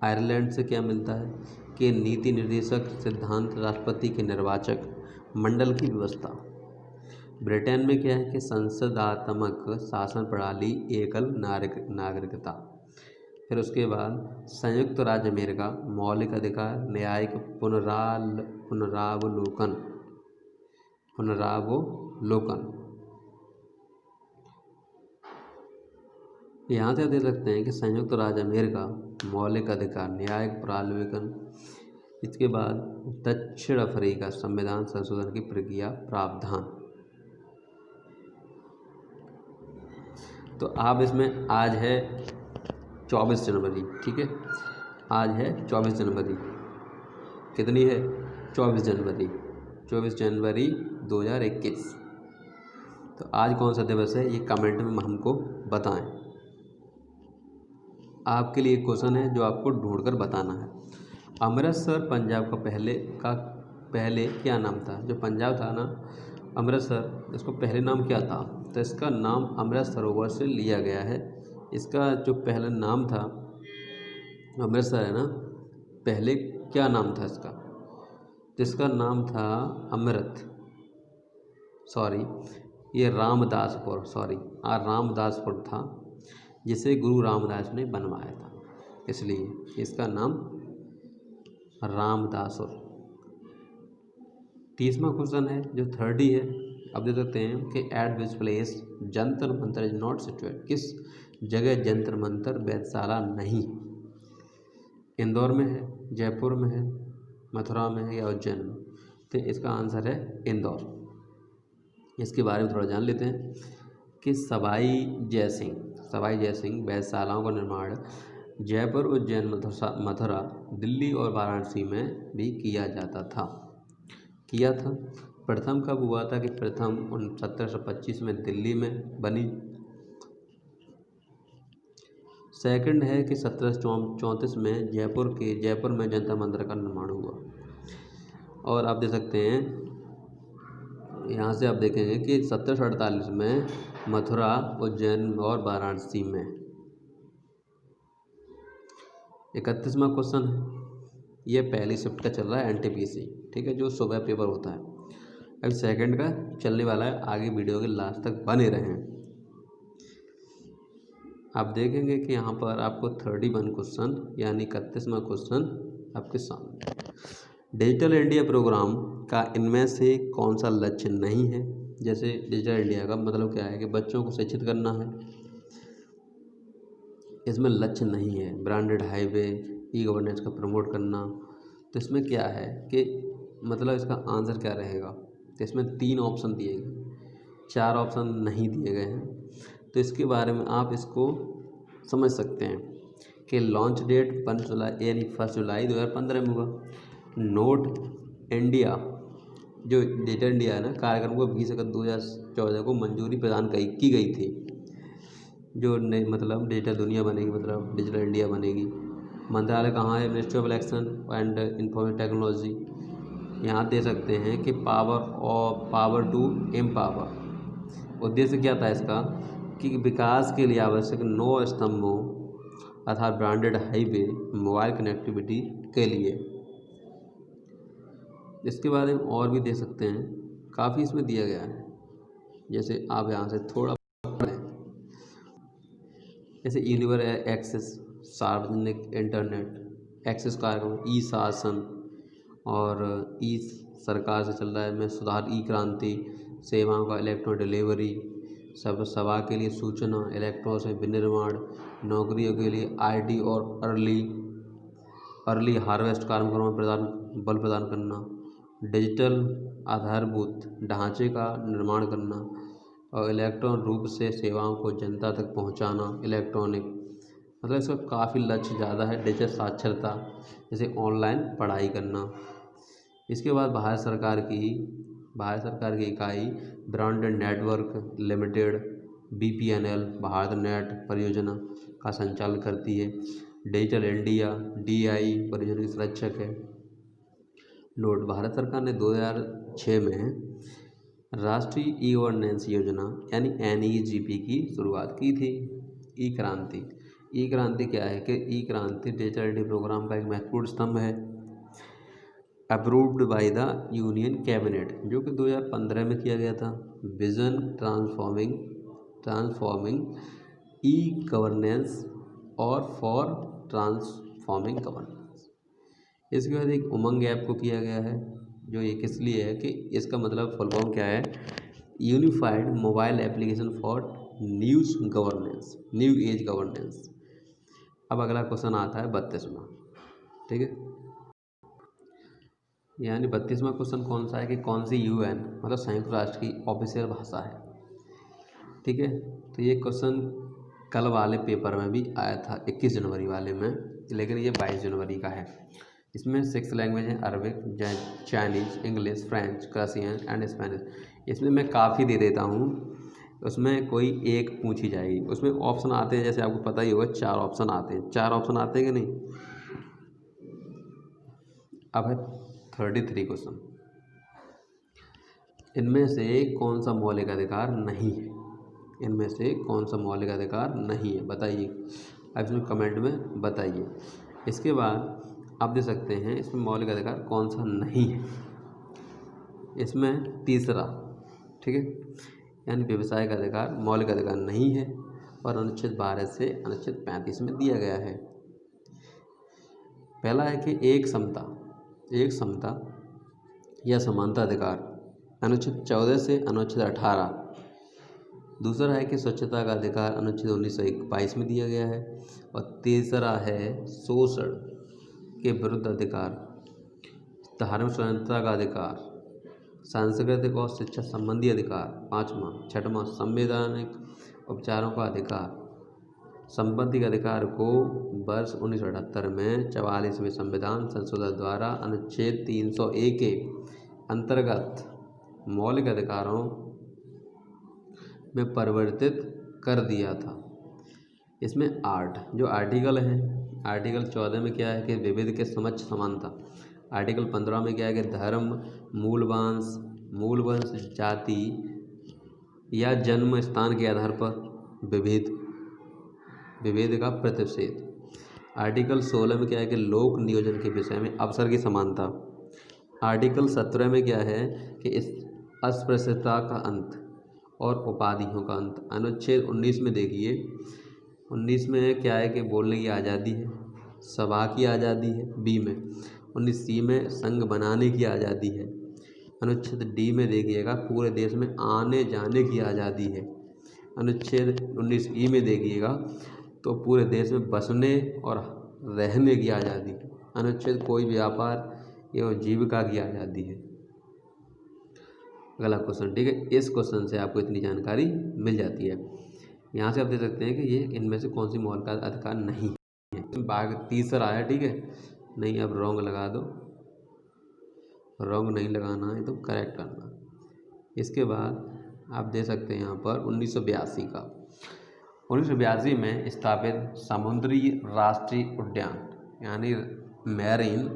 [SPEAKER 1] आयरलैंड से क्या मिलता है कि नीति निर्देशक सिद्धांत राष्ट्रपति के निर्वाचक मंडल की व्यवस्था। ब्रिटेन में क्या है कि संसदात्मक शासन प्रणाली एकल नागरिकता। फिर उसके बाद संयुक्त राज्य अमेरिका मौलिक अधिकार न्यायिक पुनरावलोकन। यहाँ से देख सकते हैं कि संयुक्त राज्य अमेरिका मौलिक अधिकार न्यायिक पुनरावलोकन। इसके बाद दक्षिण अफ्रीका संविधान संशोधन की प्रक्रिया प्रावधान। तो आप इसमें आज है 24 जनवरी, ठीक है, आज है 24 जनवरी, कितनी है 24 जनवरी 2021। तो आज कौन सा दिवस है ये कमेंट में हमको बताएं। आपके लिए क्वेश्चन है जो आपको ढूंढकर बताना है। अमृतसर पंजाब का पहले क्या नाम था? जो पंजाब था ना अमृतसर, इसको पहले नाम क्या था? तो इसका नाम अमृत सरोवर से लिया गया है। इसका जो पहला नाम था अमृतसर है ना, पहले क्या नाम था इसका? जिसका नाम था ये रामदासपुर था, जिसे गुरु रामदास ने बनवाया था, इसलिए इसका नाम रामदासपुर। 30वां क्वेश्चन है जो 30 है, अब देख सकते हैं कि eight which place Jantar Mantar is not situate. किस जगह जंतर मंतर वेधशाला नहीं? इंदौर में है, जयपुर में है, मथुरा में है या उज्जैन में? तो इसका आंसर है इंदौर। इसके बारे में थोड़ा जान लेते हैं कि सवाई जयसिंह वेधशालाओं का निर्माण जयपुर, उज्जैन, मथुरा, दिल्ली और वाराणसी में भी किया था। प्रथम कब हुआ था? कि प्रथम 1725 में दिल्ली में बनी। सेकंड है कि 1734 में जयपुर में जंतर मंतर का निर्माण हुआ। और आप देख सकते हैं यहाँ से आप देखेंगे कि 1748 में मथुरा, उज्जैन और वाराणसी में। 31वां क्वेश्चन है, ये पहली शिफ्ट का चल रहा है NTPC, ठीक है, जो सुबह पेपर होता है। अभी सेकंड का चलने वाला है, आगे वीडियो के लास्ट तक बने रहें। आप देखेंगे कि यहाँ पर आपको 31 क्वेश्चन यानी 31वां क्वेश्चन आपके सामने। डिजिटल इंडिया प्रोग्राम का इनमें से कौन सा लक्ष्य नहीं है? जैसे डिजिटल इंडिया का मतलब क्या है कि बच्चों को शिक्षित करना है, इसमें लक्ष्य नहीं है। ब्रांडेड हाईवे, ई गवर्नेंस का प्रमोट करना, तो इसमें क्या है कि मतलब इसका आंसर क्या रहेगा? तो इसमें 3 ऑप्शन दिए गए, 4 ऑप्शन नहीं दिए गए हैं। तो इसके बारे में आप इसको समझ सकते हैं कि लॉन्च डेट 1 जुलाई 2015 में हुआ। नोट इंडिया जो डिजिटल इंडिया है ना कार्यक्रम को 20 अगस्त 2014 को मंजूरी प्रदान की गई थी। जो नई मतलब डिजिटल दुनिया बनेगी, मतलब डिजिटल इंडिया बनेगी। मंत्रालय कहाँ है? Ministry of election and information technology. यहाँ दे सकते हैं कि पावर टू एम्पावर। उद्देश्य क्या था इसका? कि विकास के लिए आवश्यक 9 स्तंभों अर्थात ब्रांडेड हाईवे, मोबाइल कनेक्टिविटी के लिए। इसके बारे में और भी दे सकते हैं, काफ़ी इसमें दिया गया है। जैसे आप यहाँ से थोड़ा पढ़ें, जैसे यूनिवर्सल एक्सेस, सार्वजनिक इंटरनेट एक्सेस कार्यक्रम, ई शासन और ई सरकार से चल रहा है में सुधार, ई क्रांति, सेवाओं का इलेक्ट्रॉनिक डिलीवरी, सब सभा के लिए सूचना, इलेक्ट्रॉनिक से विनिर्माण, नौकरियों के लिए ID और अर्ली हार्वेस्ट कार्यक्रमों में बल प्रदान करना, डिजिटल आधारभूत ढांचे का निर्माण करना और इलेक्ट्रॉनिक रूप से सेवाओं को जनता तक पहुंचाना। इलेक्ट्रॉनिक मतलब इसका काफ़ी लक्ष्य ज़्यादा है। डिजिटल साक्षरता, जैसे ऑनलाइन पढ़ाई करना। इसके बाद भारत सरकार की इकाई broadband network limited BPNL Bharat net परियोजना का संचालन करती है। डिजिटल इंडिया DI परियोजना की संरक्षक है। नोट, भारत सरकार ने 2006 में राष्ट्रीय ई गवर्नेंस योजना यानी NEGP की शुरुआत की थी। ई क्रांति क्या है कि ई क्रांति डिजिटल इंडिया प्रोग्राम का एक महत्वपूर्ण स्तंभ है, approved by the union cabinet, जो कि 2015 में किया गया था। विजन ट्रांसफॉर्मिंग ई गवर्नेंस और फॉर ट्रांसफॉर्मिंग गवर्नेंस। इसके बाद एक उमंग ऐप को किया गया है, जो ये किस लिए है कि इसका मतलब फुल फॉर्म क्या है, unified mobile application for news governance, new age governance. अब अगला क्वेश्चन आता है 32वां, ठीक है। यानी 32वां क्वेश्चन कौन सा है कि कौन सी यूएन मतलब संयुक्त राष्ट्र की ऑफिशियल भाषा है, ठीक है। तो ये क्वेश्चन कल वाले पेपर में भी आया था 21 जनवरी वाले में, लेकिन ये 22 जनवरी का है। इसमें 6 लैंग्वेज हैं, Arabic, Chinese, English, French, Russian and Spanish. इसमें मैं काफ़ी दे देता हूँ, उसमें कोई एक पूछी जाएगी। उसमें ऑप्शन आते हैं, जैसे आपको पता ही होगा 4 ऑप्शन आते हैं, 4 ऑप्शन आते हैं कि नहीं। अब है 33 क्वेश्चन, इनमें से कौन सा मौलिक अधिकार नहीं है, इनमें से कौन सा मौलिक अधिकार नहीं है बताइए, अब इसमें कमेंट में बताइए। इसके बाद आप दे सकते हैं इसमें मौलिक अधिकार कौन सा नहीं है। इसमें तीसरा, ठीक है, यानी व्यवसाय का अधिकार मौलिक अधिकार नहीं है और अनुच्छेद 12 से अनुच्छेद 35 में दिया गया है। पहला है कि एक समता या समानता अधिकार, अनुच्छेद 14 से अनुच्छेद 18। दूसरा है कि स्वच्छता का अधिकार, अनुच्छेद 1922 में दिया गया है। और तीसरा है शोषण के विरुद्ध अधिकार, धार्मिक स्वतंत्रता का अधिकार, सांस्कृतिक और शिक्षा संबंधी अधिकार, 5वां। 6वां संवैधानिक उपचारों का अधिकार। संपत्ति के अधिकार को वर्ष 1978 में 44वें संविधान संशोधन द्वारा अनुच्छेद 301 के अंतर्गत मौलिक अधिकारों में परिवर्तित कर दिया था। इसमें 8 जो आर्टिकल हैं, आर्टिकल 14 में क्या है कि विविध के समक्ष समानता, आर्टिकल 15 में क्या है कि धर्म, मूल वंश, जाति या जन्म स्थान के आधार पर विभेद का प्रतिषेध। आर्टिकल 16 में क्या है कि लोक नियोजन के विषय में अवसर की समानता। आर्टिकल 17 में क्या है कि इस अस्पृश्यता का अंत और उपाधियों का अंत। अनुच्छेद 19 में देखिए, 19 में क्या है कि बोलने की आज़ादी है, सभा की आज़ादी है, बी में। 19 में संघ बनाने की आज़ादी है। अनुच्छेद डी में देखिएगा पूरे देश में आने जाने की आज़ादी है। अनुच्छेद 19 में देखिएगा तो पूरे देश में बसने और रहने की आज़ादी है। अनुच्छेद कोई व्यापार एवं जीविका की आज़ादी है। अगला क्वेश्चन, ठीक है, इस क्वेश्चन से आपको इतनी जानकारी मिल जाती है। यहाँ से आप देख सकते हैं कि ये इनमें से कौन सी मौलिक अधिकार नहीं है। भाग तीसरा है, ठीक है, नहीं अब रॉन्ग लगा दो, रॉन्ग नहीं लगाना है तो करेक्ट करना। इसके बाद आप दे सकते हैं यहाँ पर 1982 का, 1982 में स्थापित समुद्री राष्ट्रीय उद्यान यानी मैरीन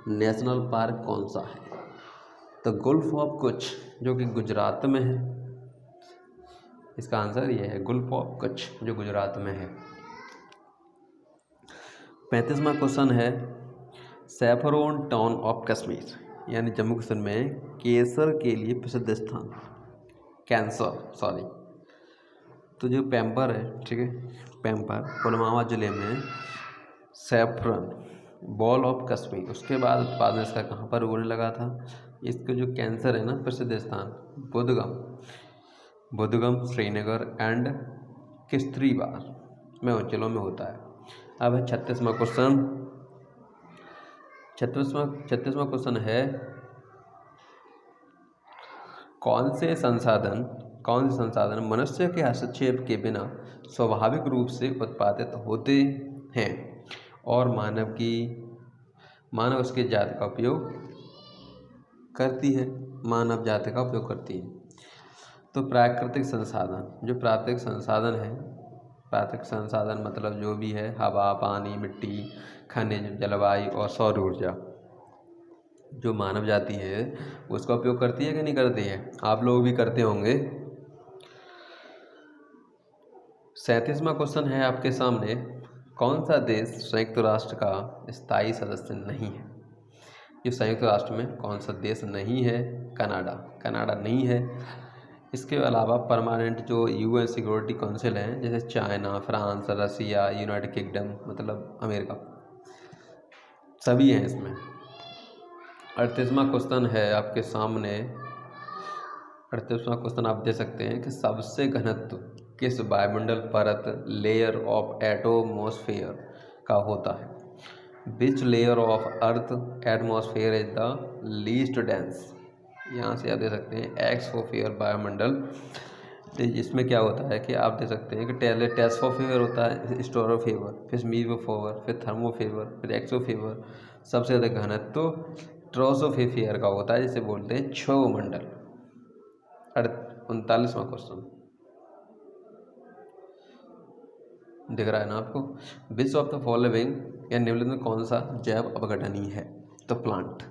[SPEAKER 1] नेशनल पार्क कौन सा है। तो गल्फ ऑफ कच्छ जो कि गुजरात में है, इसका आंसर ये है गल्फ ऑफ कच्छ जो गुजरात में है। 35वां क्वेश्चन है सैफरोन टाउन ऑफ कश्मीर यानी जम्मू कश्मीर में केसर के लिए प्रसिद्ध स्थान, तो जो पैम्पर है, ठीक है, पैम्पर पुलवामा ज़िले में सैफरन बॉल ऑफ कश्मीर, उसके बाद में इसका कहाँ पर उगने लगा था। इसका जो कैंसर है ना प्रसिद्ध स्थान बुदगम श्रीनगर एंड किश्तवाड़ में अंचलों में होता है। अब है 36वां क्वेश्चन। 36वां क्वेश्चन है कौन से संसाधन मनुष्य के हस्तक्षेप के बिना स्वाभाविक रूप से उत्पादित होते हैं और मानव उसके जाति का उपयोग करती है, मानव जाति का उपयोग करती है। तो प्राकृतिक संसाधन, जो प्राकृतिक संसाधन है, प्राकृतिक संसाधन मतलब जो भी है हवा, पानी, मिट्टी, खनिज, जलवायु और सौर ऊर्जा, जो मानव जाति है उसका उपयोग करती है कि नहीं करती है, आप लोग भी करते होंगे। 37वां क्वेश्चन है आपके सामने, कौन सा देश संयुक्त राष्ट्र का स्थायी सदस्य नहीं है। जो संयुक्त राष्ट्र में कौन सा देश नहीं है, कनाडा नहीं है। इसके अलावा परमानेंट जो यूएन सिक्योरिटी काउंसिल हैं, जैसे चाइना, फ्रांस, रसिया, यूनाइटेड किंगडम मतलब अमेरिका, सभी हैं इसमें। 38वां क्वेश्चन है आपके सामने। 38वां क्वेश्चन आप दे सकते हैं कि सबसे घनत्व किस वायुमंडल परत लेयर ऑफ एटमॉस्फेयर का होता है? Which layer of earth atmosphere is the least dense? यहाँ से आप दे सकते हैं एक्सोस्फेयर वायुमंडल। तो इसमें क्या होता है कि आप दे सकते हैं कि पहले टेस्फोफेयर होता है, स्टोरोफेवर, फिर मीजोफेवर, फिर थर्मोफेवर, फिर एक्सोफेवर। सबसे ज़्यादा घनत्व तो ट्रोसोफेयर का होता है, जिसे बोलते हैं क्षोभमंडल। 39वां क्वेश्चन दिख रहा है ना आपको? विच ऑफ द फॉलोइंग या निम्नलिखित में कौन सा जैव अपघटनीय है? तो प्लांट।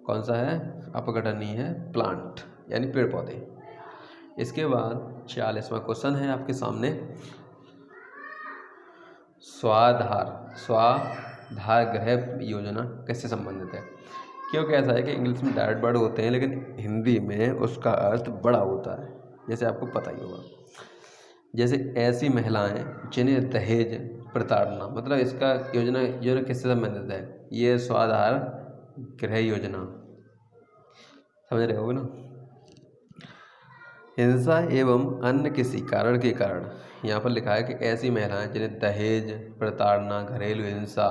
[SPEAKER 1] कौन सा है अपघटनीय है? प्लांट यानी पेड़ पौधे। इसके बाद 40वां क्वेश्चन है आपके सामने। स्वाधार गृह योजना किससे संबंधित है? क्योंकि ऐसा है कि इंग्लिश में डायरेक्ट वर्ड होते हैं, लेकिन हिंदी में उसका अर्थ बड़ा होता है, जैसे आपको पता ही होगा। जैसे ऐसी महिलाएं जिन्हें दहेज प्रताड़ना, मतलब इसका योजना किससे संबंधित है? ये स्वाधार गृह योजना, समझ रहे हो ना? हिंसा एवं अन्य किसी कारण के कारण, यहाँ पर लिखा है कि ऐसी महिलाएं जिन्हें दहेज प्रताड़ना, घरेलू हिंसा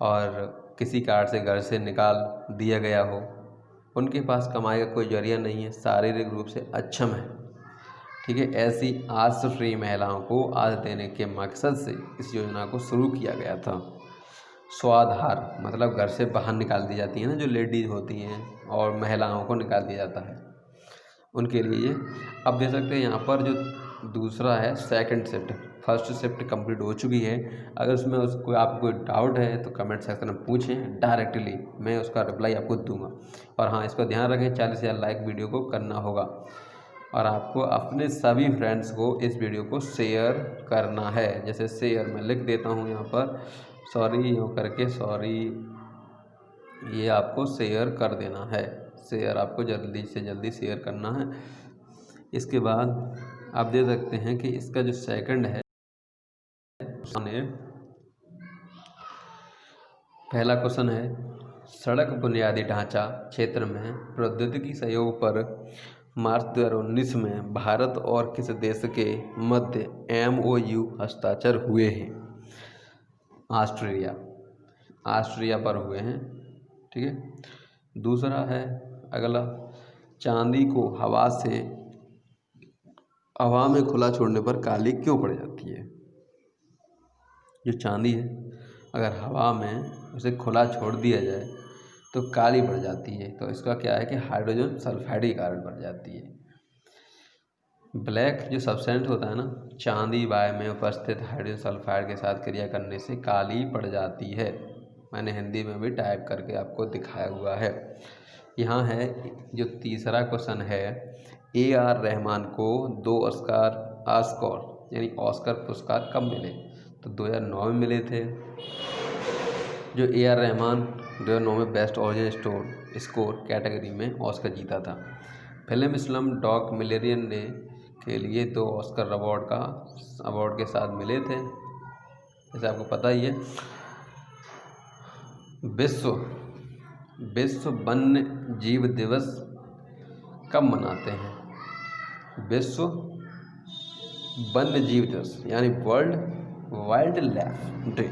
[SPEAKER 1] और किसी कारण से घर से निकाल दिया गया हो, उनके पास कमाई का कोई जरिया नहीं है, शारीरिक रूप से अक्षम है, ठीक है, ऐसी आश्रयी महिलाओं को आज देने के मकसद से इस योजना को शुरू किया गया था। स्वाधार मतलब घर से बाहर निकाल दी जाती है ना जो लेडीज होती हैं, और महिलाओं को निकाल दिया जाता है उनके लिए। अब देख सकते हैं यहाँ पर जो दूसरा है second shift, first shift complete हो चुकी है। अगर उसमें कोई आपको कोई डाउट है तो कमेंट सेक्शन में पूछें, डायरेक्टली मैं उसका रिप्लाई आपको दूंगा। और हाँ, इसका ध्यान रखें 40,000 लाइक वीडियो को करना होगा, और आपको अपने सभी फ्रेंड्स को इस वीडियो को शेयर करना है। जैसे शेयर मैं लिख देता हूँ यहाँ पर, सॉरी यूँ करके, सॉरी, ये आपको शेयर कर देना है। शेयर आपको जल्दी से जल्दी शेयर करना है। इसके बाद आप देख सकते हैं कि इसका जो सेकंड है, पहला क्वेश्चन है सड़क बुनियादी ढांचा क्षेत्र में प्रौद्योगिकी सहयोग पर मार्च 2019 में भारत और किस देश के मध्य MOU हस्ताक्षर हुए हैं? ऑस्ट्रिया पर हुए हैं, ठीक है। दूसरा है अगला, चांदी को हवा में खुला छोड़ने पर काली क्यों पड़ जाती है? जो चांदी है अगर हवा में उसे खुला छोड़ दिया जाए तो काली पड़ जाती है। तो इसका क्या है कि हाइड्रोजन सल्फाइड के कारण पड़ जाती है। ब्लैक जो सब्सटेंस होता है ना, चांदी वायु में उपस्थित हाइड्रोजन सल्फाइड के साथ क्रिया करने से काली पड़ जाती है। मैंने हिंदी में भी टाइप करके आपको दिखाया हुआ है। यहाँ है जो तीसरा क्वेश्चन है, AR रहमान को 2 ऑस्कर यानी ऑस्कर पुरस्कार कब मिले? तो 2009 में मिले थे। जो AR रहमान 2009 में बेस्ट ओरिजिनल स्कोर कैटेगरी में ऑस्कर जीता था। फिल्म स्लम डॉग मिलियनेयर ने के लिए 2 ऑस्कर अवार्ड के साथ मिले थे, जैसे आपको पता ही है। विश्व वन्य जीव दिवस कब मनाते हैं? विश्व वन्य जीव दिवस यानी वर्ल्ड वाइल्ड लाइफ डे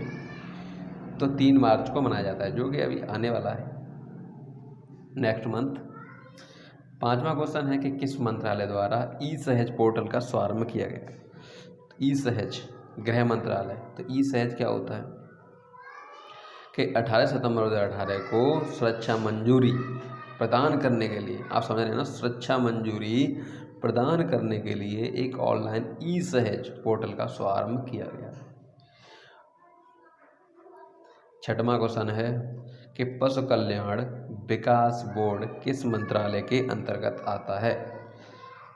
[SPEAKER 1] तो 3 मार्च को मनाया जाता है, जो कि अभी आने वाला है नेक्स्ट मंथ। 5वां क्वेश्चन है कि किस मंत्रालय द्वारा ई-सहज पोर्टल का शुभारंभ किया गया? ई-सहज गृह मंत्रालय। तो ई-सहज क्या होता है कि 18 सितंबर 2018 को सुरक्षा मंजूरी प्रदान करने के लिए, आप समझ रहे हैं ना, सुरक्षा मंजूरी प्रदान करने के लिए एक ऑनलाइन ई-सहज पोर्टल का शुभारंभ किया गया। 6वां क्वेश्चन है कि पशु कल्याण विकास बोर्ड किस मंत्रालय के अंतर्गत आता है?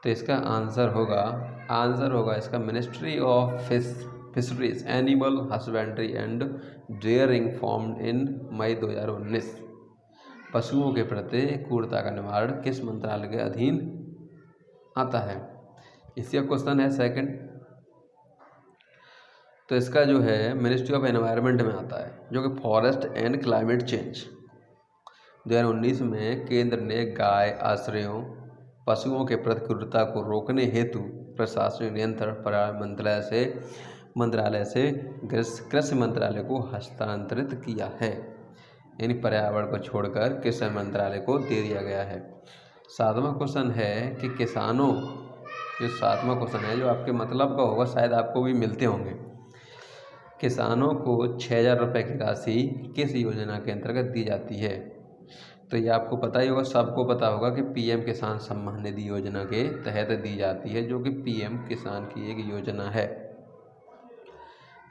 [SPEAKER 1] तो इसका आंसर होगा इसका ministry of fisheries, animal husbandry and dairying formed in मई 2019। पशुओं के प्रति क्रूरता का निवारण किस मंत्रालय के अधीन आता है। इसी का क्वेश्चन है सेकंड। तो इसका जो है मिनिस्ट्री ऑफ एनवायरनमेंट में आता है, जो कि फॉरेस्ट एंड क्लाइमेट चेंज। 2019 में केंद्र ने गाय आश्रयों पशुओं के प्रति क्रूरता को रोकने हेतु प्रशासनिक नियंत्रण पर्यावरण मंत्रालय से कृषि मंत्रालय को हस्तांतरित किया है। यानी पर्यावरण को छोड़कर कृषि मंत्रालय को दे दिया गया है। सातवां क्वेश्चन है कि किसानों, जो सातवां क्वेश्चन है जो आपके मतलब का होगा, शायद आपको भी मिलते होंगे। किसानों को 6,000 रुपये की राशि किस योजना के अंतर्गत दी जाती है? तो ये आपको पता ही होगा, सबको पता होगा कि पीएम किसान सम्मान निधि योजना के तहत दी जाती है, जो कि पीएम किसान की एक योजना है।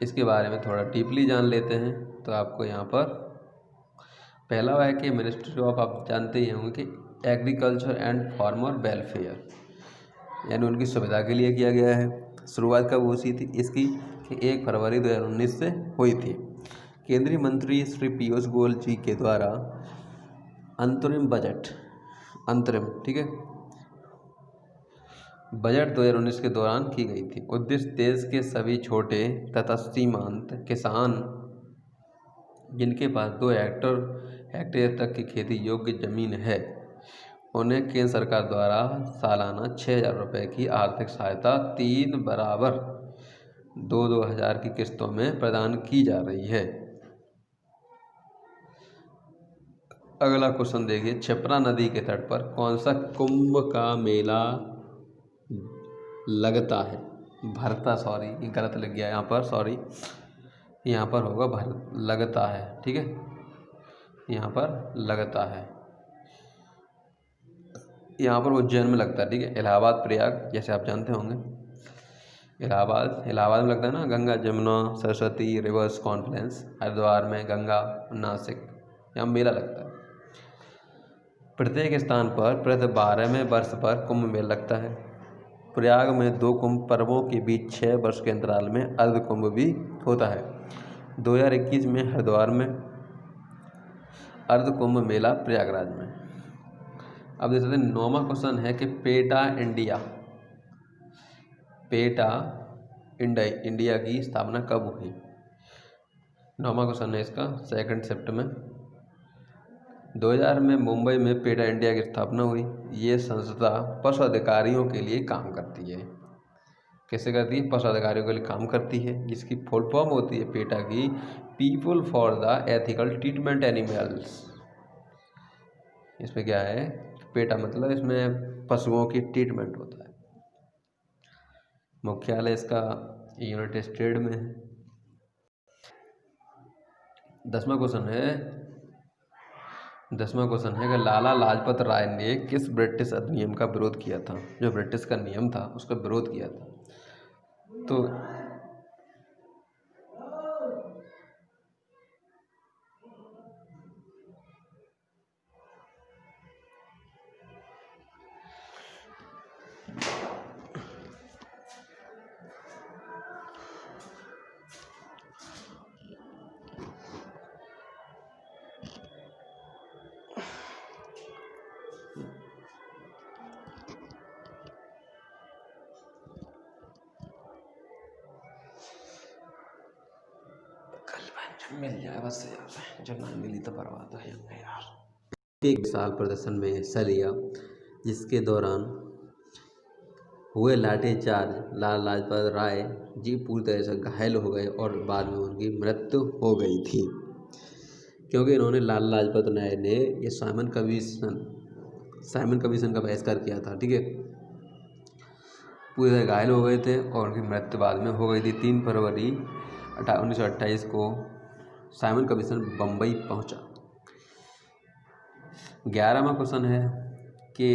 [SPEAKER 1] इसके बारे में थोड़ा डीपली जान लेते हैं। तो आपको यहाँ पर पहला है कि मिनिस्ट्री ऑफ, आप जानते ही होंगे कि एग्रीकल्चर एंड फार्मर वेलफेयर, यानी उनकी सुविधा के लिए किया गया है। शुरुआत कब हुई थी इसकी? कि 1 फरवरी 2019 से हुई थी। केंद्रीय मंत्री श्री पीयूष गोयल जी के द्वारा अंतरिम बजट, ठीक है, बजट 2019 के दौरान की गई थी। उद्देश्य देश के सभी छोटे तथा सीमांत किसान जिनके पास 2 हेक्टेयर तक की खेती योग्य जमीन है, उन्हें केंद्र सरकार द्वारा सालाना 6,000 रुपये की आर्थिक सहायता 3 बराबर 2-2 हज़ार की किस्तों में प्रदान की जा रही है। अगला क्वेश्चन देखिए, क्षिप्रा नदी के तट पर कौन सा कुंभ का मेला लगता है? भरता, सॉरी ये गलत लग गया यहाँ पर, सॉरी, यहाँ पर होगा लगता है, ठीक है, यहाँ पर लगता है, यहाँ पर उज्जैन में लगता है, ठीक है। इलाहाबाद प्रयाग, जैसे आप जानते होंगे, इलाहाबाद में लगता है ना, गंगा जमुना सरस्वती रिवर्स कॉन्फ्रेंस। हरिद्वार में गंगा, नासिक, यहाँ मेला लगता है। प्रत्येक स्थान पर प्रति 12वें वर्ष पर कुंभ मेला लगता है। प्रयाग में 2 कुंभ पर्वों के बीच 6 वर्ष के अंतराल में अर्ध कुंभ भी होता है। 2021 में हरिद्वार में अर्ध कुंभ मेला प्रयागराज में। अब देखते हैं 9वां क्वेश्चन है कि पेटा इंडिया की स्थापना कब हुई? 9वां क्वेश्चन है इसका, 2 सितंबर में 2000 में मुंबई में पेटा इंडिया की स्थापना हुई। ये संस्था पशु अधिकारियों के लिए काम करती है। कैसे करती है? पशु अधिकारियों के लिए काम करती है, जिसकी फुल फॉर्म होती है पेटा की, people for the ethical treatment animals. इसमें क्या है, पेटा मतलब इसमें पशुओं की ट्रीटमेंट होता है। मुख्यालय इसका यूनाइटेड स्टेट में है। 10वां क्वेश्चन है कि लाला लाजपत राय ने किस ब्रिटिश अधिनियम का विरोध किया था? जो ब्रिटिश का नियम था उसका विरोध किया था। तो मिल जाए बस यार, जब ना मिली तो बर्बाद हो जाएंगे यार। एक विशाल प्रदर्शन में हिस्सा लिया जिसके दौरान हुए लाठीचार्ज लाला लाजपत राय जी पूरी तरह से घायल हो गए और बाद में उनकी मृत्यु हो गई थी, क्योंकि इन्होंने लाला लाजपत राय ने ये साइमन कमीशन का बहिष्कार किया था, ठीक है। पूरी तरह घायल हो गए थे और उनकी मृत्यु बाद में हो गई थी। 3 फरवरी 1928 को साइमन कमीशन बम्बई पहुंचा। 11वां क्वेश्चन है कि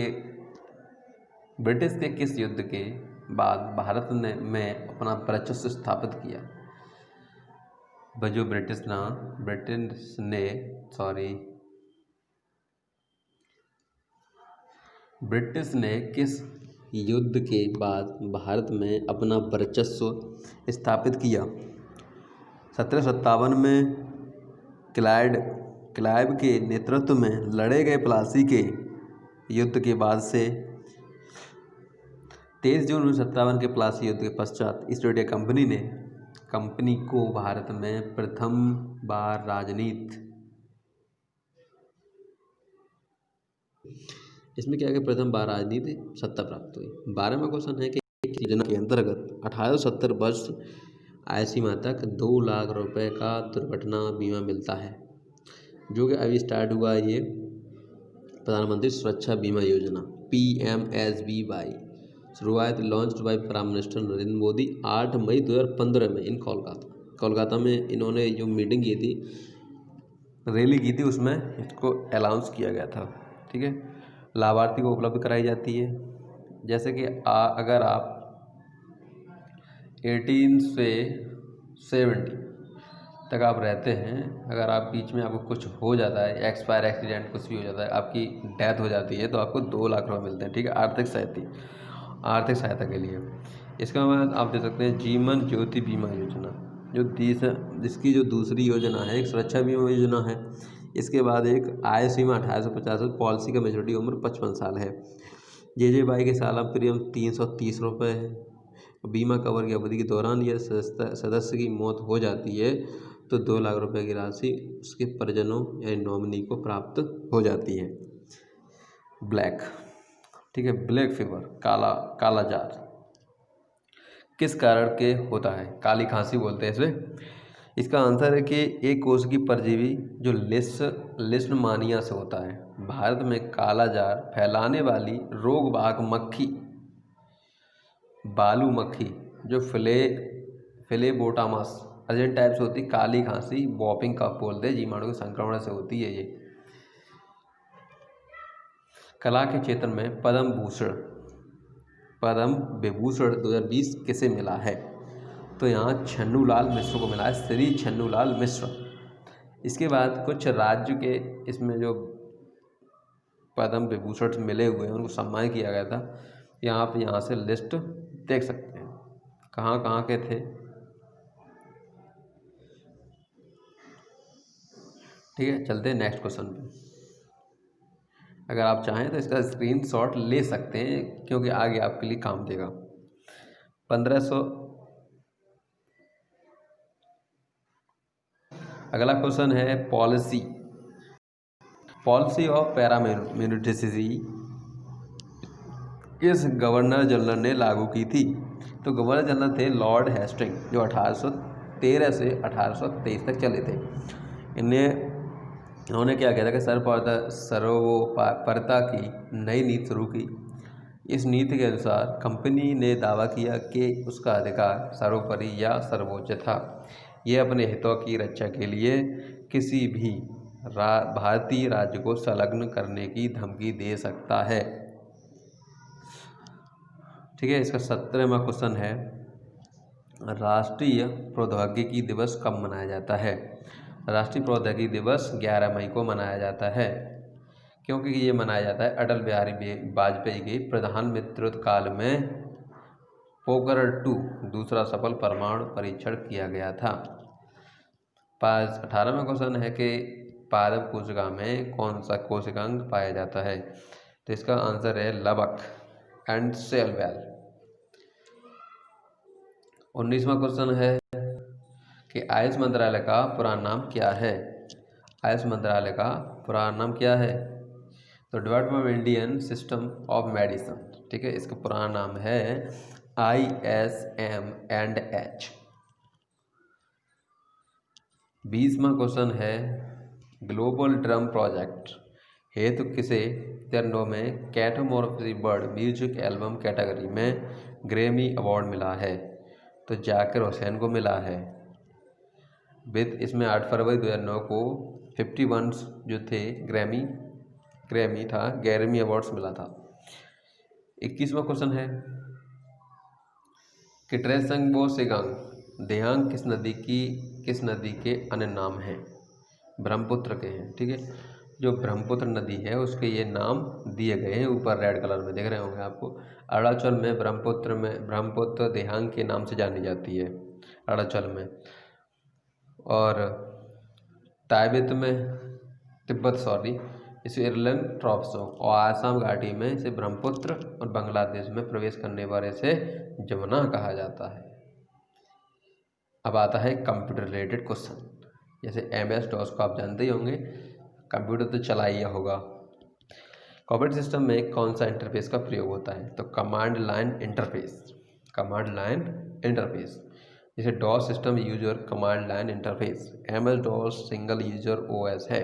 [SPEAKER 1] ब्रिटिश के किस युद्ध के बाद भारत ने में अपना वर्चस्व स्थापित किया? जो ब्रिटिश ने किस युद्ध के बाद भारत में अपना वर्चस्व स्थापित किया? 1757 में क्लाइव के नेतृत्व में लड़े गए प्लासी के युद्ध के बाद से 23 जून 1957 के प्लासी युद्ध के पश्चात ईस्ट इंडिया कंपनी को भारत में प्रथम बार राजनीति, इसमें क्या है कि प्रथम बार राजनीति सत्ता प्राप्त हुई। 12वां क्वेश्चन है कि इस योजना के अंतर्गत 1870 वर्ष आयु सीमा तक 2 लाख रुपए का दुर्घटना बीमा मिलता है, जो कि अभी स्टार्ट हुआ है। ये प्रधानमंत्री सुरक्षा बीमा योजना PMSBY शुरुआत launch by prime minister Narendra Modi 8 मई 2015 में इन कोलकाता में इन्होंने जो मीटिंग की थी, रैली की थी, उसमें इसको अनाउंस किया गया था। ठीक है, लाभार्थी को उपलब्ध कराई जाती है। जैसे कि अगर आप 18 से 70 तक आप रहते हैं, अगर आप बीच में आपको कुछ हो जाता है, एक्सपायर एक्सीडेंट कुछ भी हो जाता है, आपकी डेथ हो जाती है, तो आपको 2 लाख रुपये मिलते हैं। ठीक है, आर्थिक सहायता के लिए। इसके बाद आप देख सकते हैं जीवन ज्योति बीमा योजना, जिसकी जो दूसरी योजना है एक सुरक्षा बीमा योजना है। इसके बाद एक आय सीमा 1850, पॉलिसी का मेच्योरिटी उम्र 55 साल है। JJY के सालाना प्रीमियम 330 रुपये है। बीमा कवर की अवधि के दौरान यह सदस्य की मौत हो जाती है तो 2 लाख रुपए की राशि उसके परिजनों या नॉमिनी को प्राप्त हो जाती है। ब्लैक, ठीक है, ब्लैक फीवर, कालाजार किस कारण के होता है? काली खांसी बोलते हैं इसे। इसका आंसर है कि एक कोष की परजीवी जो लिस्टमानिया से होता है। भारत में कालाजार फैलाने वाली रोगवाहक मक्खी बालू मक्खी जो फिलेबोटामस अर्जेंट टाइप से होती है। काली खांसी वॉपिंग कफ बोलते हैं, जीवाणु के संक्रमण से होती है। ये कला के क्षेत्र में पद्म विभूषण 2020 किसे मिला है? तो यहाँ छन्नूलाल मिश्र को मिला है, श्री छन्नूलाल मिश्र। इसके बाद कुछ राज्य के इसमें जो पद्म विभूषण मिले हुए हैं उनको सम्मान किया गया था। यहाँ से लिस्ट देख सकते हैं कहाँ कहाँ के थे। ठीक है, चलते हैं नेक्स्ट क्वेश्चन पे। अगर आप चाहें तो इसका स्क्रीनशॉट ले सकते हैं क्योंकि आगे आपके लिए काम देगा। 1500। अगला क्वेश्चन है पॉलिसी ऑफ पैरामेडिसिटी किस गवर्नर जनरल ने लागू की थी? तो गवर्नर जनरल थे लॉर्ड हेस्टिंग, जो 1813 से 1823 तक चले थे। इन्होंने क्या किया था कि सर्वोपरता की नई नीति शुरू की। इस नीति के अनुसार कंपनी ने दावा किया कि उसका अधिकार सर्वोपरि या सर्वोच्च था। यह अपने हितों की रक्षा के लिए किसी भी भारतीय राज्य को संलग्न करने की धमकी दे सकता है। ठीक है, इसका 17वां क्वेश्चन है राष्ट्रीय प्रौद्योगिकी दिवस कब मनाया जाता है? राष्ट्रीय प्रौद्योगिकी दिवस 11 मई को मनाया जाता है, क्योंकि ये मनाया जाता है अटल बिहारी वाजपेयी के प्रधानमंत्रित्व काल में पोखरण-2 दूसरा सफल परमाणु परीक्षण किया गया था। 18वां क्वेश्चन है कि पादप कोशिका में कौन सा कोशिकांग पाया जाता है? तो इसका आंसर है लबक एंड सेल वेल। 19वां क्वेश्चन है कि आयुष मंत्रालय का पुराना नाम क्या है? आयुष मंत्रालय का पुराना नाम क्या है? तो department of Indian system of medicine. ठीक है, इसका पुराना नाम है ISMH। 20वां क्वेश्चन है ग्लोबल ड्रम प्रोजेक्ट हेतु किसे 2009 में कैटामोर्फोसिस बर्ड म्यूजिक एल्बम कैटेगरी में ग्रैमी अवार्ड मिला है? तो जाकिर हुसैन को मिला है। इसमें 8 फरवरी 2009 को 51 जो थे ग्रैमी था, ग्रैमी अवार्ड्स मिला था। 21वां क्वेश्चन है कि ट्रेसंगबो सेगांग देहांग किस नदी के अन्य नाम हैं? ब्रह्मपुत्र के हैं। ठीक है, जो ब्रह्मपुत्र नदी है उसके ये नाम दिए गए हैं, ऊपर रेड कलर में दिख रहे होंगे आपको। अरुणाचल में ब्रह्मपुत्र देहांग के नाम से जानी जाती है अरुणाचल में, और तिब्बत इसे इरलन ट्रॉप्सो और आसाम घाटी में इसे ब्रह्मपुत्र और बांग्लादेश में प्रवेश करने वाले से जमुना कहा जाता है। अब आता है कंप्यूटर रिलेटेड क्वेश्चन। जैसे MS DOS को आप जानते ही होंगे, कंप्यूटर तो चला ही होगा। ऑपरेटिंग सिस्टम में कौन सा इंटरफेस का प्रयोग होता है? तो command line interface. Command line interface. जैसे DOS system user command line interface. MS DOS single user OS है,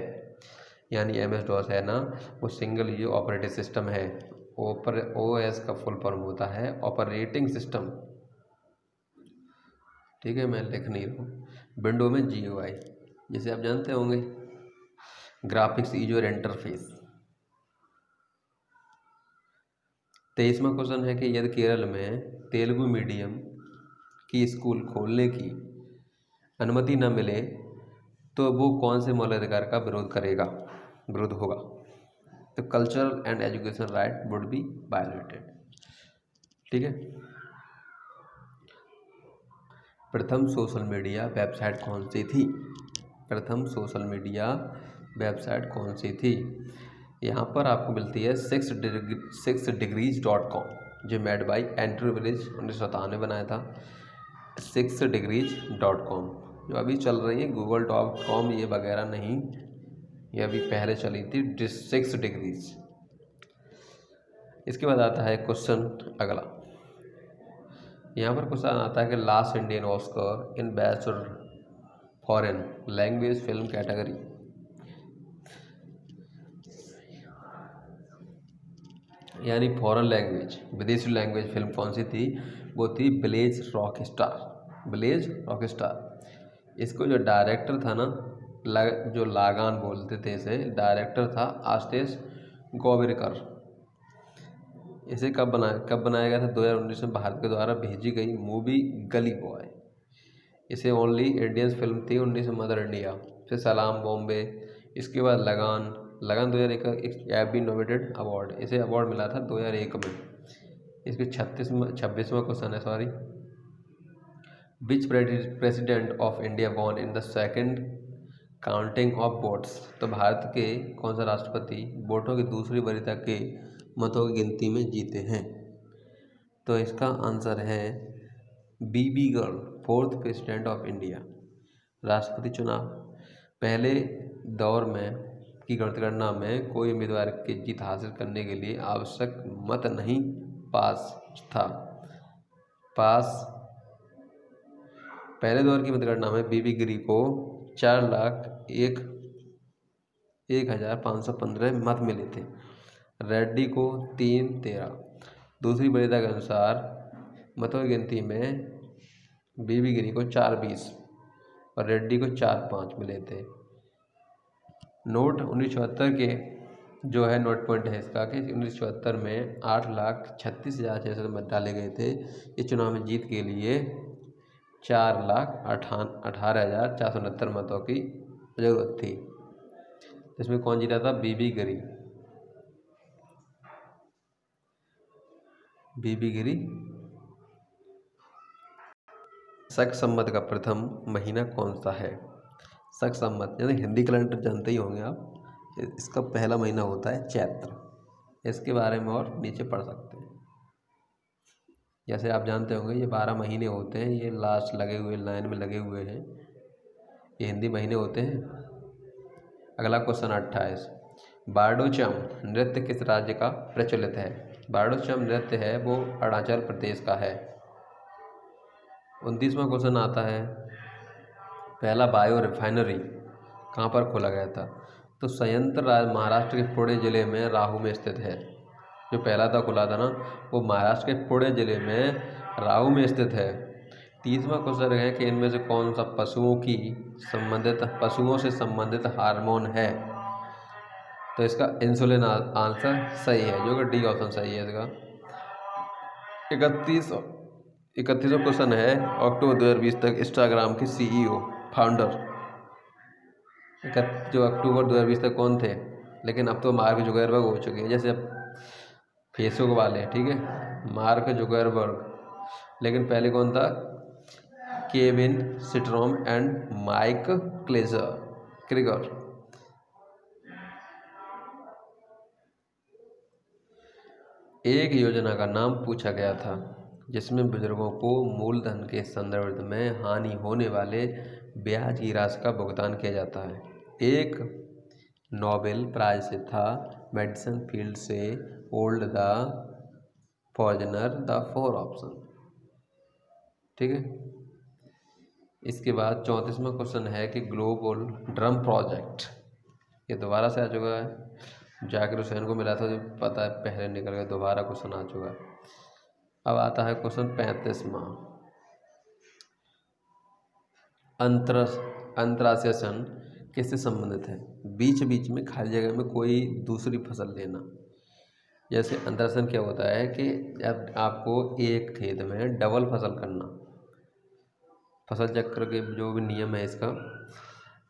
[SPEAKER 1] यानी MS DOS है ना, वो सिंगल यूजर ऑपरेटिंग सिस्टम है। OS का फुल फॉर्म होता है ऑपरेटिंग सिस्टम। ठीक है, मैं लिख नहीं रहा हूँ। विंडो में GUI, जैसे आप जानते होंगे, ग्राफिक्स यूजर इंटरफेस। 23वां क्वेश्चन है कि यदि केरल में तेलुगु मीडियम की स्कूल खोलने की अनुमति न मिले तो वो कौन से मौलिक अधिकार का विरोध होगा? तो cultural and education right would be violated. ठीक है। प्रथम सोशल मीडिया वेबसाइट कौन सी थी? प्रथम सोशल मीडिया वेबसाइट कौन सी थी? यहाँ पर आपको मिलती है 6degrees.com, जो मेड बाई एंड्रयू विलेज 1997 बनाया था। 6degrees.com जो अभी चल रही है google.com ये वगैरह नहीं, ये अभी पहले चली थी 6 डिग्रीज। इसके बाद आता है क्वेश्चन अगला। यहाँ पर क्वेश्चन आता है कि last Indian Oscar in best foreign language film category. यानी फॉरेन लैंग्वेज, विदेशी लैंग्वेज फिल्म कौन सी थी? वो थी ब्लेज रॉकस्टार। Blaze Rockstar. इसको जो डायरेक्टर था ना, जो लागान बोलते थे इसे, डायरेक्टर था आशीष गोविरकर। इसे कब बनाया गया था? 2019 में भारत के द्वारा भेजी गई मूवी गली बॉय। इसे ओनली इंडियंस फिल्म थी 19 में मदर इंडिया। फिर सलाम बॉम्बे, इसके बाद लगान 2001 एबी नोवेटेड अवार्ड, इसे अवार्ड मिला था 2001 में। इसके 26वां क्वेश्चन है, sorry. Which president of India won in the second counting of votes. तो भारत के कौन सा राष्ट्रपति वोटों की दूसरी वरीयता के मतों की गिनती में जीते हैं? तो इसका आंसर है BB girl, 4th president of India. राष्ट्रपति चुनाव पहले दौर में की गणना में कोई उम्मीदवार की जीत हासिल करने के लिए आवश्यक मत नहीं पास था। पहले दौर की मतगणना में BB गिरी को 4,01,515 मत मिले थे। रेड्डी को 313। दूसरी वरीयता के अनुसार मतों की गिनती में BB गिरी को 420 और रेड्डी को 4-5 मिले थे। नोट 1974 के जो है नोट पॉइंट है इसका कि 1974 में 8,36,600 मत डाले गए थे। इस चुनाव में जीत के लिए 4,18,469 मतों की जरूरत थी। इसमें कौन जीता था? BB गिरी। BB गिरी। शक संवत का प्रथम महीना कौन सा है? शक संवत यानी हिंदी कैलेंडर जानते ही होंगे आप। इसका पहला महीना होता है चैत्र। इसके बारे में और नीचे पढ़ सकते हैं। जैसे आप जानते होंगे ये 12 महीने होते हैं, ये लास्ट लगे हुए लाइन में लगे हुए हैं, ये हिंदी महीने होते हैं। अगला क्वेश्चन 28। बारडोचम नृत्य किस राज्य का प्रचलित है? बारडोचम नृत्य है वो अरुणाचल प्रदेश का है। 29वां क्वेश्चन आता है, पहला बायो रिफाइनरी कहाँ पर खोला गया था? तो संयंत्र महाराष्ट्र के पुणे जिले में राहू में स्थित है। जो पहला था खुला था ना, वो महाराष्ट्र के पुणे जिले में राहू में स्थित है। 30वां क्वेश्चन है कि इनमें से कौन सा पशुओं से संबंधित हार्मोन है? तो इसका इंसुलिन आंसर सही है, जो कि डी ऑप्शन सही है इसका। 31वां क्वेश्चन है, अक्टूबर 2020 तक इंस्टाग्राम के CEO फाउंडर जो अक्टूबर 2020 तक कौन थे? लेकिन अब तो मार्क जुकरबर्ग हो चुके हैं, जैसे अब फेसबुक वाले, ठीक है, मार्क जुकरबर्ग। लेकिन पहले कौन था? Kevin Systrom and Mike Krieger. एक योजना का नाम पूछा गया था जिसमें बुजुर्गों को मूलधन के संदर्भ में हानि होने वाले ब्याज की राशि का भुगतान किया जाता है। एक नोबेल प्राइज से था मेडिसिन फील्ड से old the poisoner the four option. ठीक है। इसके बाद 34वां क्वेश्चन है कि ग्लोबल ड्रम प्रोजेक्ट, ये दोबारा से आ चुका है। जाकिर हुसैन को मिला था, जो पता है पहले निकल गया, दोबारा क्वेश्चन आ चुका है। अब आता है क्वेश्चन 35वां। अंतरासेशन किससे संबंधित है? बीच बीच में खाली जगह में कोई दूसरी फसल लेना। जैसे अंतरासेशन क्या होता है कि अब आपको एक खेत में डबल फसल करना, फसल चक्र के जो भी नियम है इसका।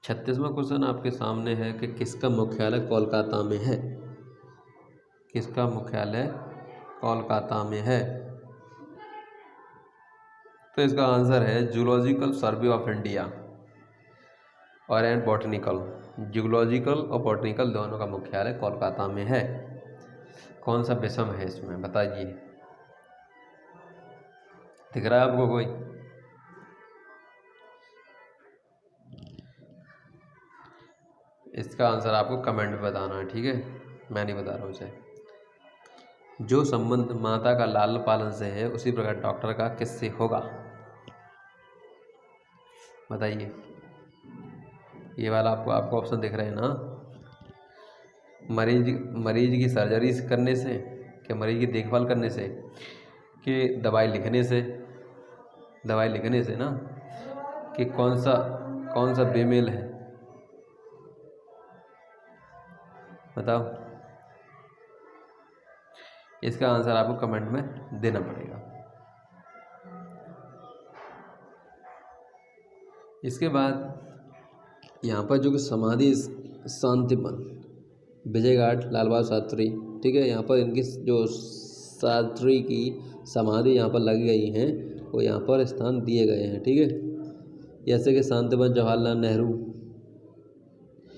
[SPEAKER 1] 36वां क्वेश्चन आपके सामने है कि किसका मुख्यालय कोलकाता में है? किसका मुख्यालय कोलकाता में है? तो इसका आंसर है जूलॉजिकल सर्वे ऑफ इंडिया और एंड बॉटनिकल। जूलॉजिकल और बॉटनिकल दोनों का मुख्यालय कोलकाता में है। कौन सा विषम है इसमें बताइए? दिख रहा है आपको कोई? इसका आंसर आपको कमेंट में बताना है, ठीक है, मैं नहीं बता रहा हूँ इसे। जो संबंध माता का लालन पालन से है उसी प्रकार डॉक्टर का किससे होगा? बताइए। ये वाला आपको ऑप्शन दिख रहे हैं ना? मरीज की सर्जरी करने से, कि मरीज की देखभाल करने से, कि दवाई लिखने से? दवाई लिखने से ना। कि कौन सा बेमेल है, बताओ। इसका आंसर आपको कमेंट में देना पड़ेगा। इसके बाद यहाँ पर जो कि समाधि शांतिवन विजय घाट लाल बहादुर शास्त्री, ठीक है, यहाँ पर इनकी जो शास्त्री की समाधि यहाँ पर लगी गई हैं वो यहाँ पर स्थान दिए गए हैं, ठीक है। जैसे कि शांतिवन जवाहरलाल नेहरू,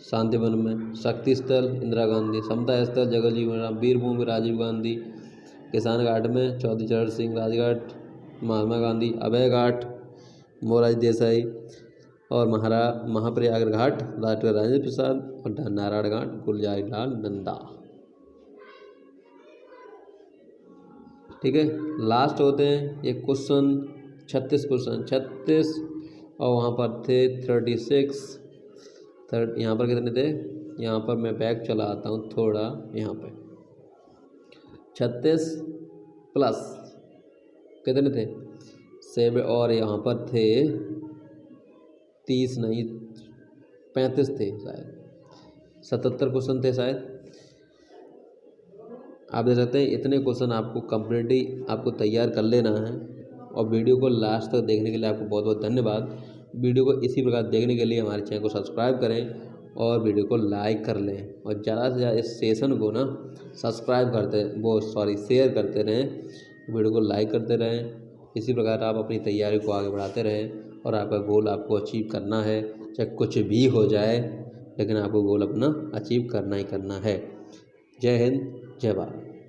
[SPEAKER 1] शांतिवन में शक्ति स्थल इंदिरा गांधी, समता स्थल जगजीवन राम, वीरभूमि राजीव गांधी, किसान घाट में चौधरी चरण सिंह, राजघाट महात्मा गांधी, अभय घाट मोरारजी देसाई और महाप्रयाग घाट डॉक्टर राजेंद्र प्रसाद और नारायण घाट गुलजार लाल नंदा। ठीक है, लास्ट होते हैं ये क्वेश्चन 36 और वहाँ पर थे 36। यहाँ पर कितने थे? यहाँ पर मैं बैक चला आता हूँ थोड़ा, यहाँ पे 36 प्लस कितने थे? 7 और यहाँ पर थे 30 नहीं 35 थे शायद, 77 क्वेश्चन थे शायद। आप देख सकते हैं इतने क्वेश्चन आपको कम्प्लीटली आपको तैयार कर लेना है। और वीडियो को लास्ट तक देखने के लिए आपको बहुत बहुत धन्यवाद। वीडियो को इसी प्रकार देखने के लिए हमारे चैनल को सब्सक्राइब करें और वीडियो को लाइक कर लें और ज़्यादा से ज़्यादा इस सेशन को ना शेयर करते रहें, वीडियो को लाइक करते रहें। इसी प्रकार आप अपनी तैयारी को आगे बढ़ाते रहें और आपका गोल आपको अचीव करना है, चाहे कुछ भी हो जाए, लेकिन आपको गोल अपना अचीव करना ही करना है। जय हिंद, जय भारत।